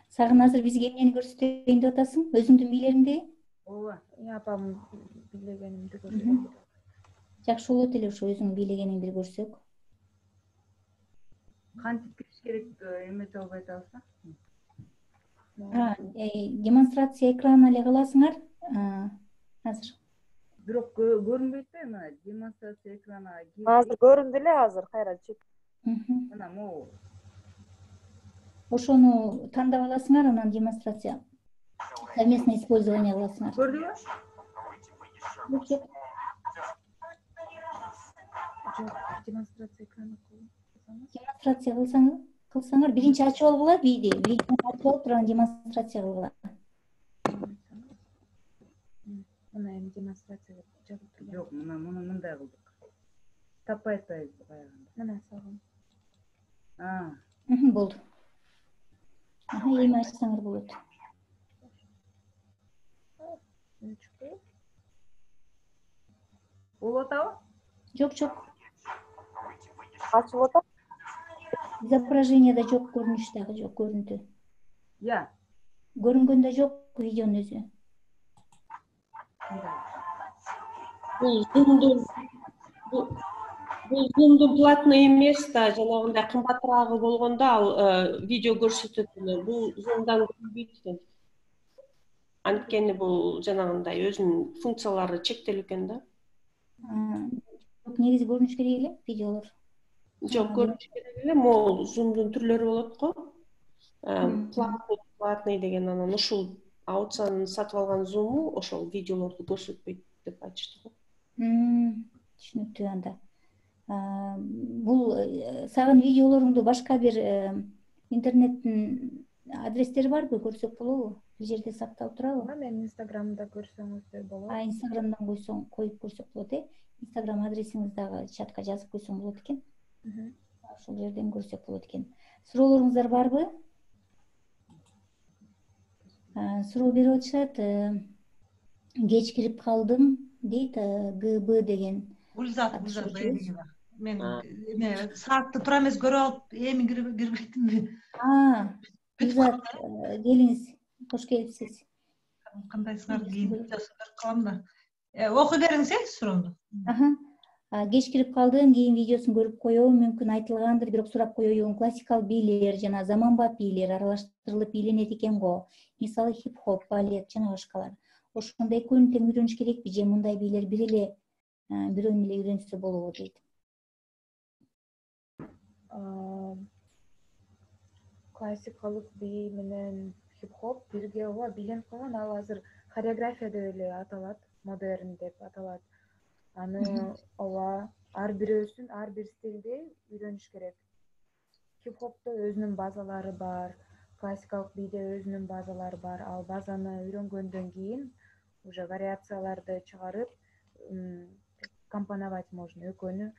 C: Сагын азыр бизге эмнени көрсөтөйүн деп атасың? Өзүңдүн бийлериңди?
A: Ооба.
D: Апам бийлегенимди көрсөтөм.
C: Жакшы болот эле ошо өзүң бийлегениңди көрсөк.
A: Кантип бериш керек эмете албай атабыз.
C: Демонстрация экранына эле кыласыңар азыр.
A: Бирок көрүнбөйт да демонстрация экранына.
E: Азыр көрүндү эле, азыр кайра чек.
A: Мына могу.
C: Ошону тандап аласыңар, анан демонстрация совместное использование кыласыңар.
A: Көрдүңбү?
C: Жок.
D: Демонстрация экраны
C: Демонстрация кылсаңар, биринчи ачып алгыла бийди. Биринчи ачып алып турган демонстрация кылгыла.
D: Мына эми демонстрация жазып турган.
A: Жок, мына мындай кылдык. Таппай атпайбыз баягында.
D: Мына сагын.
C: Болду. Эми ачсаңар болот.
A: Болуп атабы?
C: Жок.
E: Ачып атат.
C: Изображение да жок, көрүнүш дагы жок, көрүнтү. Көрүнгөн да жок видеонун өзү.
B: Бул Zoom'дун платный эмес да, жанагындай кымбатыраагы болгондо ал видео көрсөтөт эле. Бул Zoom'дан көрүнбөйт экен. Анткени бул жанагындай өзүнүн функциялары чектелүү экен да.
C: Негизи көрүнүш керек эле видеолор.
B: Жок, көрүнүш керек эле. Могул Zoom'дун түрлөрү болот го. Платный деген анан ушул Аутсанын сатып алган зуму ошол видеолорду көрсөтпөйт деп айтышты го.
C: Түшүнүктүү анда. Бул сагын видеолоруңду башка бир интернеттин адрестери барбы, көрсөк болобу? Бир жерде сакталып турабы?
D: Менин инстаграмда көрсөңүздөр болот.
C: Инстаграмдан коюп көрсөк болот, Инстаграм адресиңизди дагы чатка жазып койсоң болот экен. Ошол жерден көрсөк болот экен. Суроолоруңуздар барбы? Суроо берип атышат. Кеч кирип калдым дейт, ГБ деген.
F: Гүлзат Байбекова. Мен саатты тура эмес көрүп алып, эми кирбейтимби?
C: Гүлзат, келиңиз. Кош келипсиз.
F: Кандайсыңар? Кийин көрүп калам да. Окуй бериңиз, сурооңду.
C: Кеч кирип калдым, кийин видеосун көрүп коём, мүмкүн айтылгандыр, бирок сурап коеюн. Классикалык бийлер жана заманбап бийлер аралаштырылып бийлენет экен го. Мисалы хип-хоп, балет жана башкалар. Ошондо экөөнү тең үйрөнүш керекпи же мындай бийлер бирөөнү эле үйрөнсө болобу дейт.
D: Классикалык бий менен хип-хоп бирге бийленип калган. Ал азыр хореография деп эле аталат, модерн деп аталат. Аны ар бирөөсүн ар бир стилди үйрөнүш керек. Хип-хопто өзүнүн базалары бар, классикалык бийде өзүнүн базалары бар. Ал базаны үйрөнгөндөн кийин уже вариацияларды чыгарып, компоновать можно. Экөөнү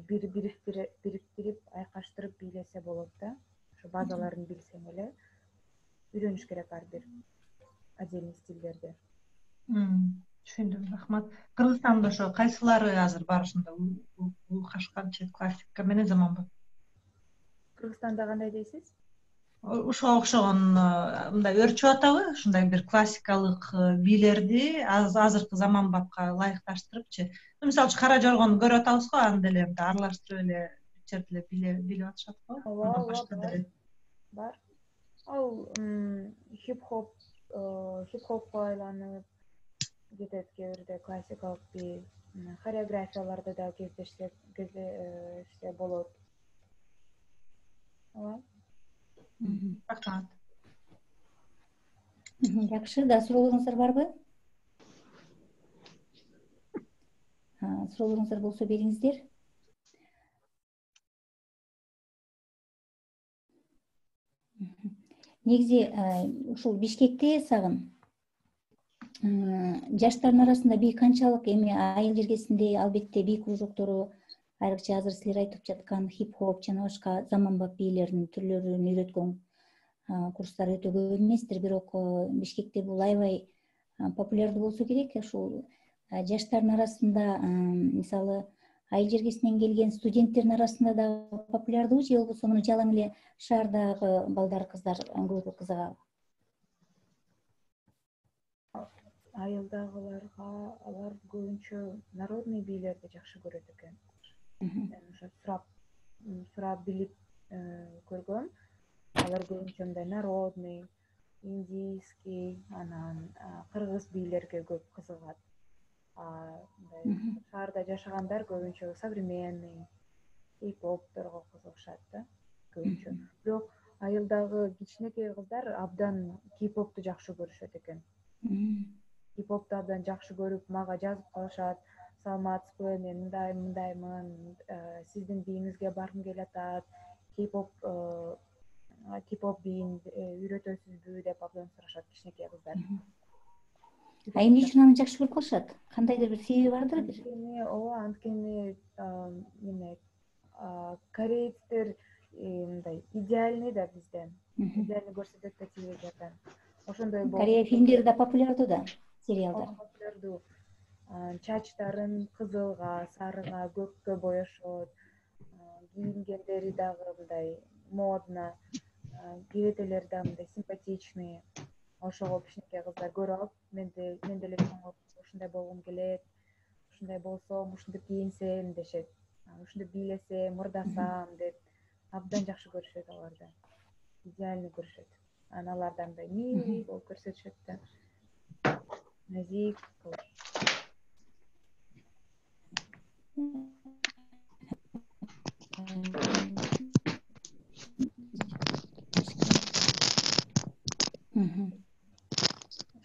D: бириктирип, айкаштырып бийлесе болот да. Ошо базаларын билсең эле үйрөнүш керек ар бир отдельный стилдерди.
F: Түшүндүм, рахмат. Кыргызстанда ошо кайсылары азыр бар ушунда Кашкарчы классика менен заманбап?
D: Кыргызстанда кандай дейсиз?
F: Ошого окшогон мындай өрчүп атабы? Ушундай бир классикалык бийлерди азыркы заманбапка ылайыкташтырыпчы. Мисалы үчүн Кара Жоргону көрүп атабыз го, аны деле аралаштырып эле бир жерде бийлеп атышат го.
D: Бар. Ал хип-хопко айланып кетет кээ бирде классикалык бий, хореографияларды да кездешсе болот.
F: Рахмат.
C: Жакшы, да суроолоруңуздар барбы? Суроолоруңуздар болсо бериңиздер. Негизи ушул Бишкекте сагын жаштардын арасында бий канчалык? Эми айыл жергесинде албетте бий кружоктору, айрыкча азыр силер айтып жаткан хип-хоп жана башка заманбап бийлердин түрлөрүн үйрөткөн курстар өтө көп эместир, бирок Бишкекте бул аябай популярдуу болсо керек. Ушул жаштардын арасында, мисалы айыл жергесинен келген студенттердин арасында да популярдуу же болбосо муну жалаң эле шаардагы балдар, кыздар көбү кызыгабы?
D: Айылдагыларга алар көбүнчө народный бийлерди жакшы көрөт экен. Ошо сурап билип көргөм. Алар көбүнчө мындай народный, индийский, анан кыргыз бийлерге көп кызыгат. Шаарда жашагандар көбүнчө современный, хип-хопторго кызыгышат да көбүнчө. Бирок айылдагы кичинекей кыздар абдан хип-хопту жакшы көрүшөт экен. Хип-хопту абдан жакшы көрүп, мага жазып калышат. Саламатсызбы, мен мындаймын, сиздин бийиңизге баргым келип атат. Хип-хоп бийин үйрөтөсүзбү деп абдан сурашат кичинекей кыздар.
C: Эмне үчүн аны жакшы көрүп калышат? Кандайдыр бир себеби бардыр бир?
D: Анткени корейцтер мындай идеальный да бизден. Идеальный көрсөтөт да телевизордон. Ошондой
C: Корея фильмдери да популярдуу да, сериалдар.
D: Популярдуу. Чачтарын кызылга, сарыга, көккө боешот. Кийингендери дагы мындай модно. Киретелери да мындай симпатичный. Ошого кичинекей кыздар көрүп алып, мен деле чоңоюп ушундай болгум келет. Ушундай болсом, ушинтип кийинсем дешет. Ушинтип бийлесем, мырдасам деп абдан жакшы көрүшөт аларды. Идеальный көрүшөт. Аналардан мындай милый болуп көрсөтүшөт да. Назик болуп.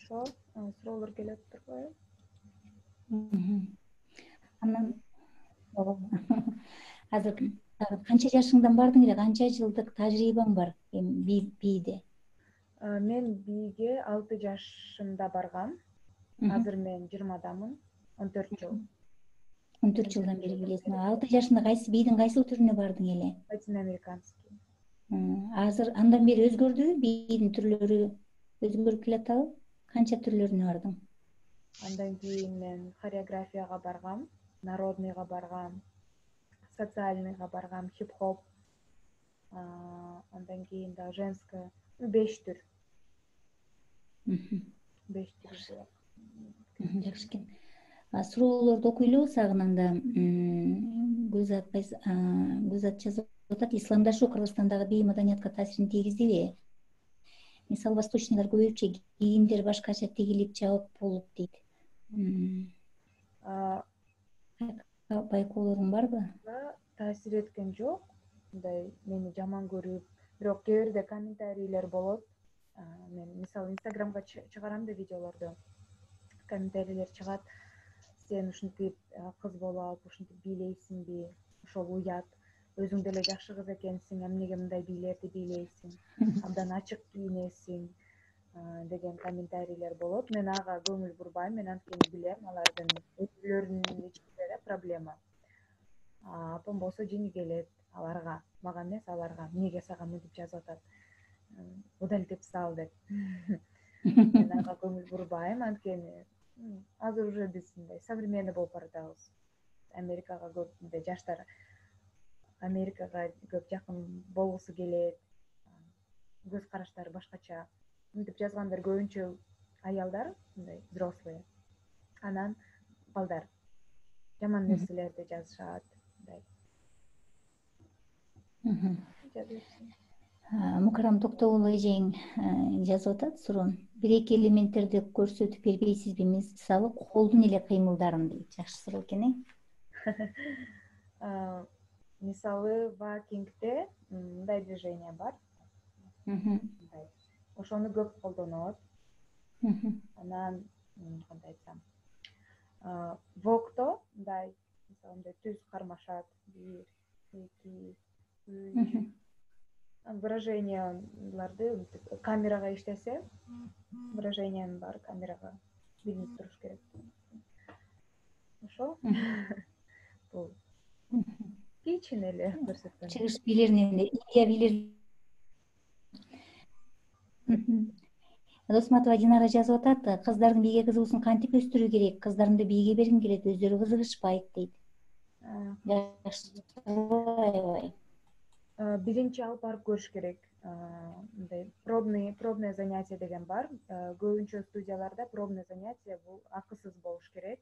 D: ошо суроолор келип турбайбы?
C: Анан азыр канча жашыңдан бардың эле, канча жылдык тажрыйбаң бар бийде?
D: Мен бийге 6 жашымда баргам. Азыр мен 20дамын, 14 жыл.
C: 14 жылдан бери билесиң. 6 жашында бийдин кайсыл түрүнө бардың эле?
D: Латиноамериканский.
C: Азыр андан бери өзгөрдүбү? Бийдин түрлөрү өзгөрүп келатабы? Канча түрлөрүнө бардың?
D: Андан кийин мен хореографияга баргам, народныйга баргам, социальныйга баргам, хип-хоп. Андан кийин да женская, 5 түр. 5 түр.
C: Жакшы экен. Суроолорду окуй эле болсак, анда Гүлзат жазып атат, исламдашуу Кыргызстандагы бий маданиятка таасирин тийгиздиби? Мисалы, восточныйлар көбүнчө кийимдер башкача тигилип, жабык болуп дейт. Байкоолоруң барбы?
D: Таасир эткен жок. Мындай мени жаман көрүп, бирок кээ бирде комментарийлер болот. Мен мисалы Инстаграмга чыгарам да видеолорду. Комментарийлер чыгат. Сен ушинтип кыз болуп алып, ушинтип бийлейсиңби? Ошол уят. Өзүң деле жакшы кыз экенсиң, эмнеге мындай бийлерди бийлейсиң? Абдан ачык кийинесиң деген комментарийлер болот. Мен ага көңүл бурбайм. Мен анткени билем, алардын өзүлөрүнүн ичинде да проблема. Апам болсо жини келет аларга, мага эмес, аларга. Эмнеге сага мынтип жазып атат? Удалитип сал деп. Мен ага көңүл бурбайм, анткени азыр уже биз мындай современный болуп баратабыз. Америкага көп жаштар Америкага көп жакын болгусу келет. Көз караштары башкача. Мынтип жазгандар көбүнчө аялдар, мындай взрослые. Анан балдар жаман нерселерди жазышат.
C: Мукарам Токтогул эжең жазып атат суроон. Бир-эки элементтерди көрсөтүп бербейсизби? Мисалы, колдун эле кыймылдарын дейт. Жакшы суроо экен,
D: Мисалы, вакингде мындай движение бар. Ошону көп колдонот. Анан кандай айтсам, вокто мындай, мисалы, мындай түз кармашат. 1, 2, 3. Выраженияларды камерага иштесе, выражениянын баары камерага билинип туруш керек. Ошо. Бул кичине эле көрсөткөн.
C: Чыгыш бийлеринен Индия бийлер. Досматова Динара жазып атат, кыздардын бийге кызыгуусун кантип өстүрүү керек? Кыздарымды бийге бергим келет, өздөрү кызыгышпайт дейт. Жакшы.
D: Биринчи алып барып көрүш керек. Мындай пробный занятие деген бар. Көбүнчө студияларда пробный занятие бул акысыз болуш керек.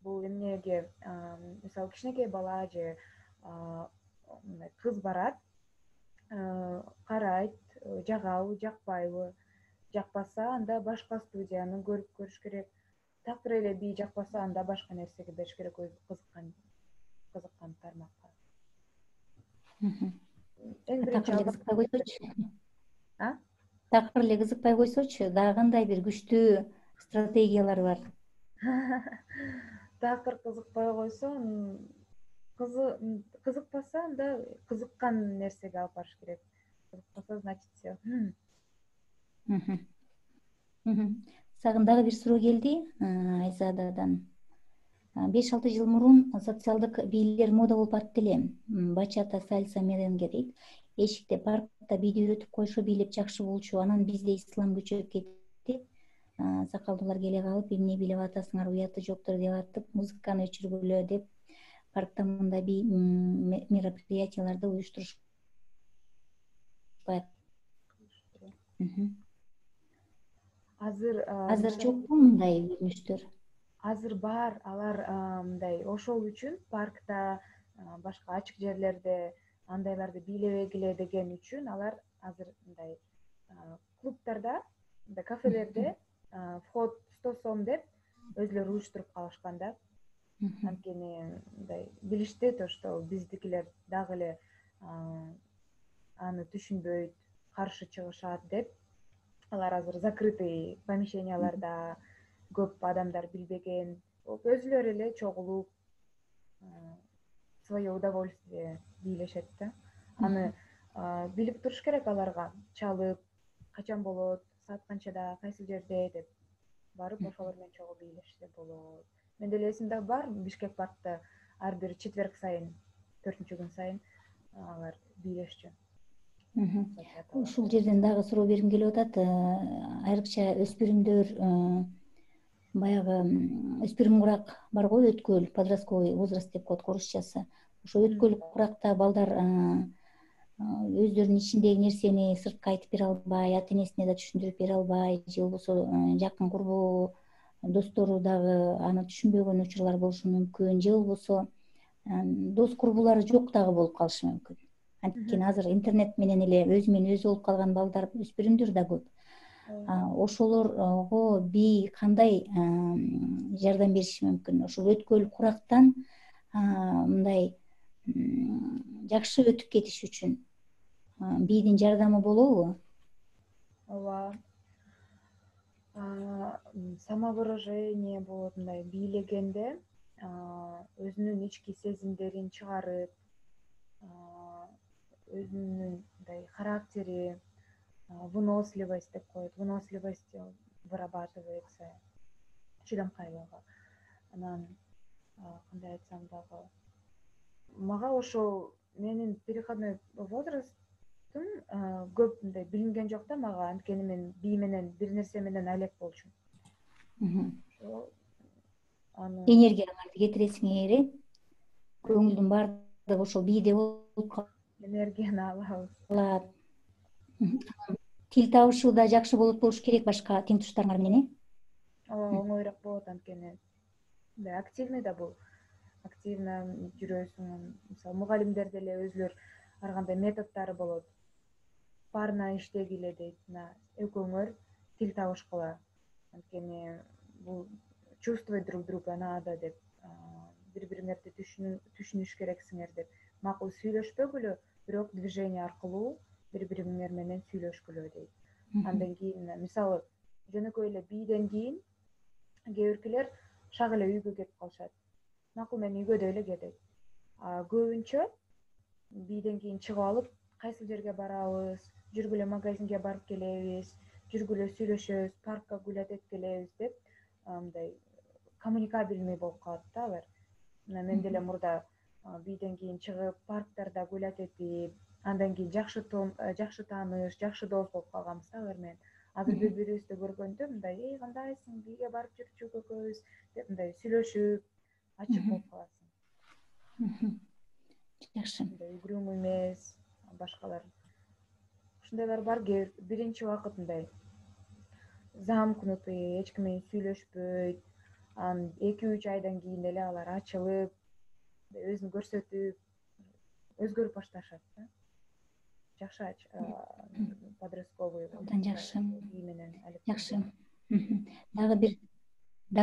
D: Бул эмнеге, мисалы, кичинекей бала же кыз барат, карайт, жагабы, жакпайбы. Жакпаса, анда башка студияны көрүп көрүш керек. Такыр эле бий жакпаса, анда башка нерсеге бериш керек, өзү кызыккан тармакка.
C: Такыр эле кызыкпай койсочу, дагы кандай бир күчтүү стратегиялар бар?
D: Такыр кызыкпай койсо, кызыкпаса, анда кызыккан нерсеге алып барыш керек. Кызыкпаса, значит, все.
C: Сагын дагы бир суроо келди Айзададан. 5-6 жыл мурун социалдык бийлер мода болуп атты эле. Бачата, сальса, меренге дейт. Эшикте, паркта бийди үйрөтүп койшо, бийлеп жакшы болчу. Анан бизде ислам күчөп кетти. Сакалдуулар келе калып, эмне бийлеп атасыңар, уяты жоктур деп атып, музыканы өчүргүлө деп паркта мындай бий мероприятияларды уюштуруш. Азыр жокпу мындай көрүнүштөр?
D: Азыр бар, алар мындай ошол үчүн паркта, башка ачык жерлерде андайларды бийлебегиле деген үчүн алар азыр мындай клубтарда, мындай кафелерде вход 100 сом деп өзүлөрү уюштуруп калышкан да. Анткени мындай билишти то, что биздикилер дагы эле аны түшүнбөйт, каршы чыгышат деп алар азыр закрытый помещенияларда, көп адамдар билбеген, өзүлөрү эле чогулуп свое удовольствие бийлешет да. Аны билип туруш керек аларга, чалып, качан болот, саат канчада, кайсы жерде деп барып ошолор менен чогуу бийлешсе болот. Менде эле эсимде бар, Бишкек паркта ар бир четверг сайын, 4-күн сайын алар бийлешчү.
C: Ушул жерден дагы суроо бергим келип атат. Айрыкча өспүрүмдөр, баягы өспүрүм курак бар го, өткөл, подростковый возраст деп коет орусчасы. Ошо өткөл куракта балдар өздөрүнүн ичиндеги нерсени сыртка айтып бере албай, ата энесине да түшүндүрүп бере албай, же болбосо жакын курбу достору дагы аны түшүнбөгөн учурлар болушу мүмкүн, же болбосо дос курбулары жок дагы болуп калышы мүмкүн. Анткени азыр интернет менен эле өзү менен өзү болуп калган балдар, өспүрүмдөр да көп. Ошолорго би кандай жардам бериши мүмкүн? Ошол өткөл курактан мындай жакшы өтүп кетиш үчүн бийдин жардамы болобу?
D: Ооба. Самовыражение болот, мындай бийлегенде өзүнүн ички сезимдерин чыгарып, өзүнүн мындай характери, выносливость деп коет, выносливость вырабатывается, чыдамкайлыгы. Анан кандай айтсам дагы, мага ошол менин переходной возрастым көп мындай билинген жок да мага, анткени мен бий менен бир нерсе менен алек болчумун.
C: Энергияларды кетиресиңер, көңүлдүн баардыгы ошол бийде болуп калат.
D: Энергияны алабыз.
C: Тил табышы да жакшы болуш керек башка тең туштарыңар менен,
D: Ооба, оңоюраак болот, анткени активный да бул. Активно жүрөсүң. Мисалы, мугалимдер деле өзүлөр ар кандай методдору болот. Парно иштегиле дейт, экөөңөр тил табышкыла. Анткени бул чувствовать друг друга надо деп, бири-бириңерди түшүнүш керексиңер деп. Макул сүйлөшпөгүлө, бирок движение аркылуу бири-бириңер менен сүйлөшкүлө дейт. Андан кийин, мисалы, жөнөкөй эле бийден кийин кээ биркилер шак эле үйгө кетип калышат. Макул, мен үйгө деле кетет. Көбүнчө бийден кийин чыгып алып, кайсы жерге барабыз, жүргүлө магазинге барып келебиз, жүргүлө сүйлөшөбүз, паркка гулять этип келебиз деп, мындай коммуникабельный болуп калат да алар. Мен деле мурда бийден кийин чыгып, парктарда гулять этип, андан кийин жакшы тааныш, жакшы дос болуп калганбыз да алар менен. Азыр бири-бирибизди көргөндө мындай, кандайсың, бийге барып жүрчүк экөөбүз деп мындай сүйлөшүп, ачык болуп каласың.
C: Жакшы.
D: Үгүрүң эмес, башкалар. Ушундайлар бар, биринчи убакыт мындай замкнутый, эч ким менен сүйлөшпөйт. 2-3 айдан кийин эле алар ачылып, өзүн көрсөтүп, өзгөрүп башташат да. Жакшы подростковый.
C: Абдан жакшы. Жакшы. Дагы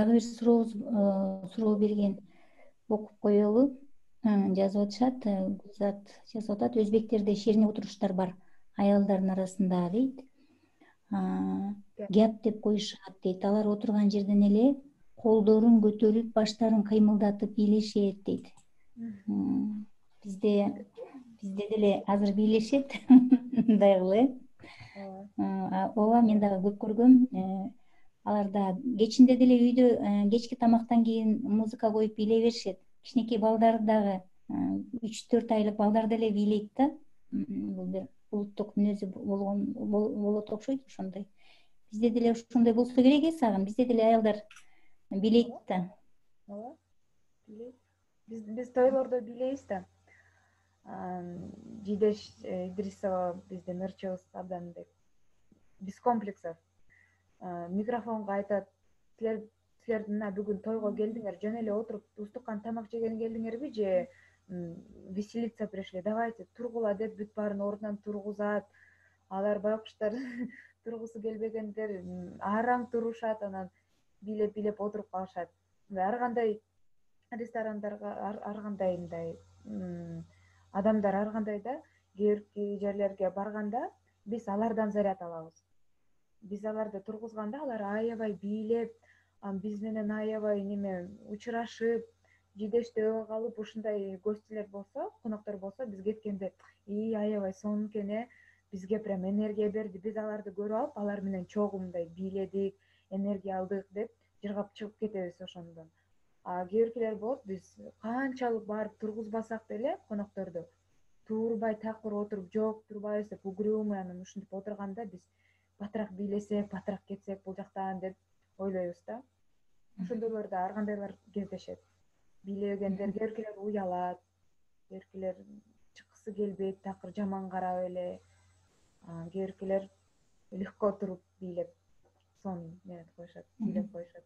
C: бир суроо берген окуп коелу. Жазып атышат, Гүлзат жазып атат, өзбектерде шерне отуруштар бар аялдардын арасында дейт. Гяп деп коюшат дейт. Алар отурган жерден эле колдорун көтөрүп, баштарын кыймылдатып бийлешет дейт. Бизде деле азыр бийлешет, мындай кылып, ооба, мен дагы көп көргөм. Аларда кечинде деле үйдө кечки тамактан кийин музыка коюп бийлей беришет. Кичинекей балдар дагы 3-4 айлык балдар деле бийлейт да. Бул бир улуттук мүнөзү болот окшойт ошондой. Бизде деле ошондой болсо керек сагын. Бизде деле аялдар бийлейт да.
D: Ооба, бийлейт. Биз тойлордо бийлейбиз да. Жидеш Идрисова биздин ырчыбыз абдан без комплексов. Микрофонго айтат, силер бүгүн тойго келдиңер, жөн эле отуруп устукан тамак жеген келдиңерби же веселиться пришли, давайте тургула деп бүт баарын ордунан тургузат. Алар байкуштар тургусу келбегендер араң турушат, анан бийлеп отуруп калышат. Ар кандай ресторандарга, ар кандай мындай адамдар ар кандай да, кээ бир жерлерге барганда биз алардан заряд алабыз. биз аларды тургузганда алар аябай бийлеп, биз менен аябай неме учурашып, жидештөө калып ушундай гостилер болсо, коноктор болсо, биз кеткенде аябай сонун экен, бизге прям энергия берди. Биз аларды көрүп алып, алар менен чогуу мындай бийледик, энергия алдык деп жыргап чыгып кетебиз ошондон. Кээ биркилер болот, биз канчалык барып тургузбасак деле конокторду турбай такыр отуруп, жок турбайбыз деп угрюмый анан ушинтип отурганда биз батыраак бийлесек, батыраак кетсек бул жактан деп ойлойбуз да. Ошондойлор да ар кандайлар кездешет. Бийлебегендер, кээ биркилер уялат, кээ биркилер чыккысы келбейт, такыр жаман карап эле, кээ биркилер легко туруп бийлеп, сонун неметип коюшат, бийлеп коюшат.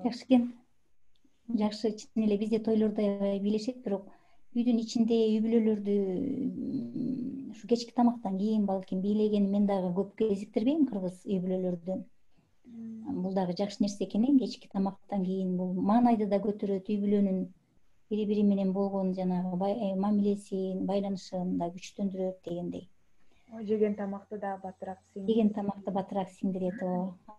C: Жакшы экен. Жакшы, чын эле бизде тойлордо аябай бийлешет, бирок үйдүн ичинде үй бүлөлөрдү ушу кечки тамактан кийин балким бийлегени мен дагы көп кезиктирбейм кыргыз үй бүлөлөрдөн. Бул дагы жакшы нерсе экен, кечки тамактан кийин бул маанайды да көтөрөт, үй бүлөнүн бири-бири менен болгон жанагы мамилесин, байланышын да күчтөндүрөт дегендей.
D: Жеген тамакты да батыраак
C: сиңдирет,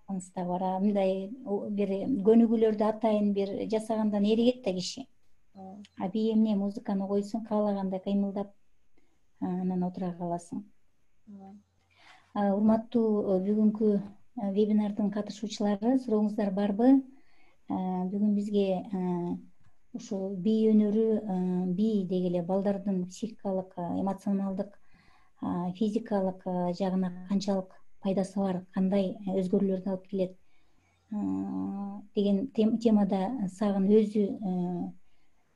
C: анысы да бар. Мындай бир көнүгүүлөрдү атайын бир жасагандан эригет да киши. Бий эмне музыканы койсуң, каалагандай кыймылдап анан отура каласың. Урматтуу бүгүнкү вебинардын катышуучулары, сурооңуздар барбы? Бүгүн бизге ушул бий өнөрү, бий деги эле балдардын психикалык, эмоционалдык, физикалык жагына канчалык пайдасы бар, кандай өзгөрүүлөрдү алып келет деген темада Сагын өзү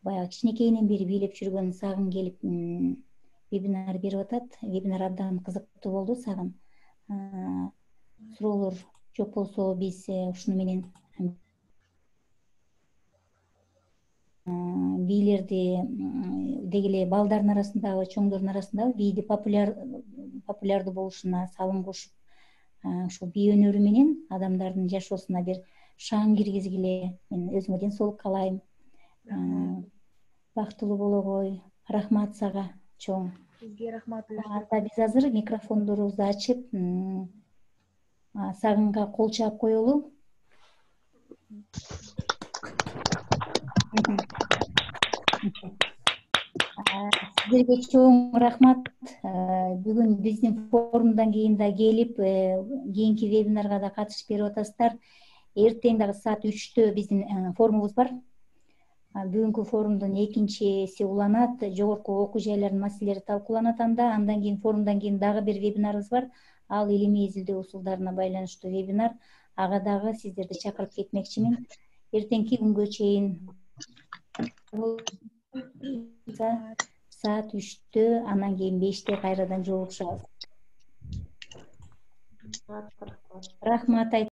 C: баягы кичинекейинен бери бийлеп жүргөн Сагын келип вебинар берип атат. Вебинар абдан кызыктуу болду Сагын. Суроолор жок болсо биз ушуну менен бийлерди деги эле балдардын арасындагы, чоңдордун арасындагы бийди популярдуу болушуна салым кошуп, ушул бий өнөрү менен адамдардын жашоосуна бир шаң киргизгиле. Мен өзүңө ден соолук каалайм. Бактылуу болгой. Рахмат сага чоң.
D: Сизге рахмат.
C: Биз азыр микрофондорубузду ачып Сагынга кол чаап коелу. Сиздерге чоң рахмат. Бүгүн биздин форумдан кийин да келип, кийинки вебинарга да катышып берип атасыздар. Эртең дагы саат 3-тө биздин форумубуз бар. Бүгүнкү форумдун экинчиси уланат, жогорку окуу жайлардын маселелери талкууланат анда. Андан кийин форумдан кийин дагы бир вебинарыбыз бар. Ал илимий изилдөө усулдарына байланыштуу вебинар. Ага дагы сиздерди чакырып кетмекчимин. Эртеңки күнгө чейин саат 3-тө, анан кийин 5-те кайрадан жолугушабыз. Рахмат.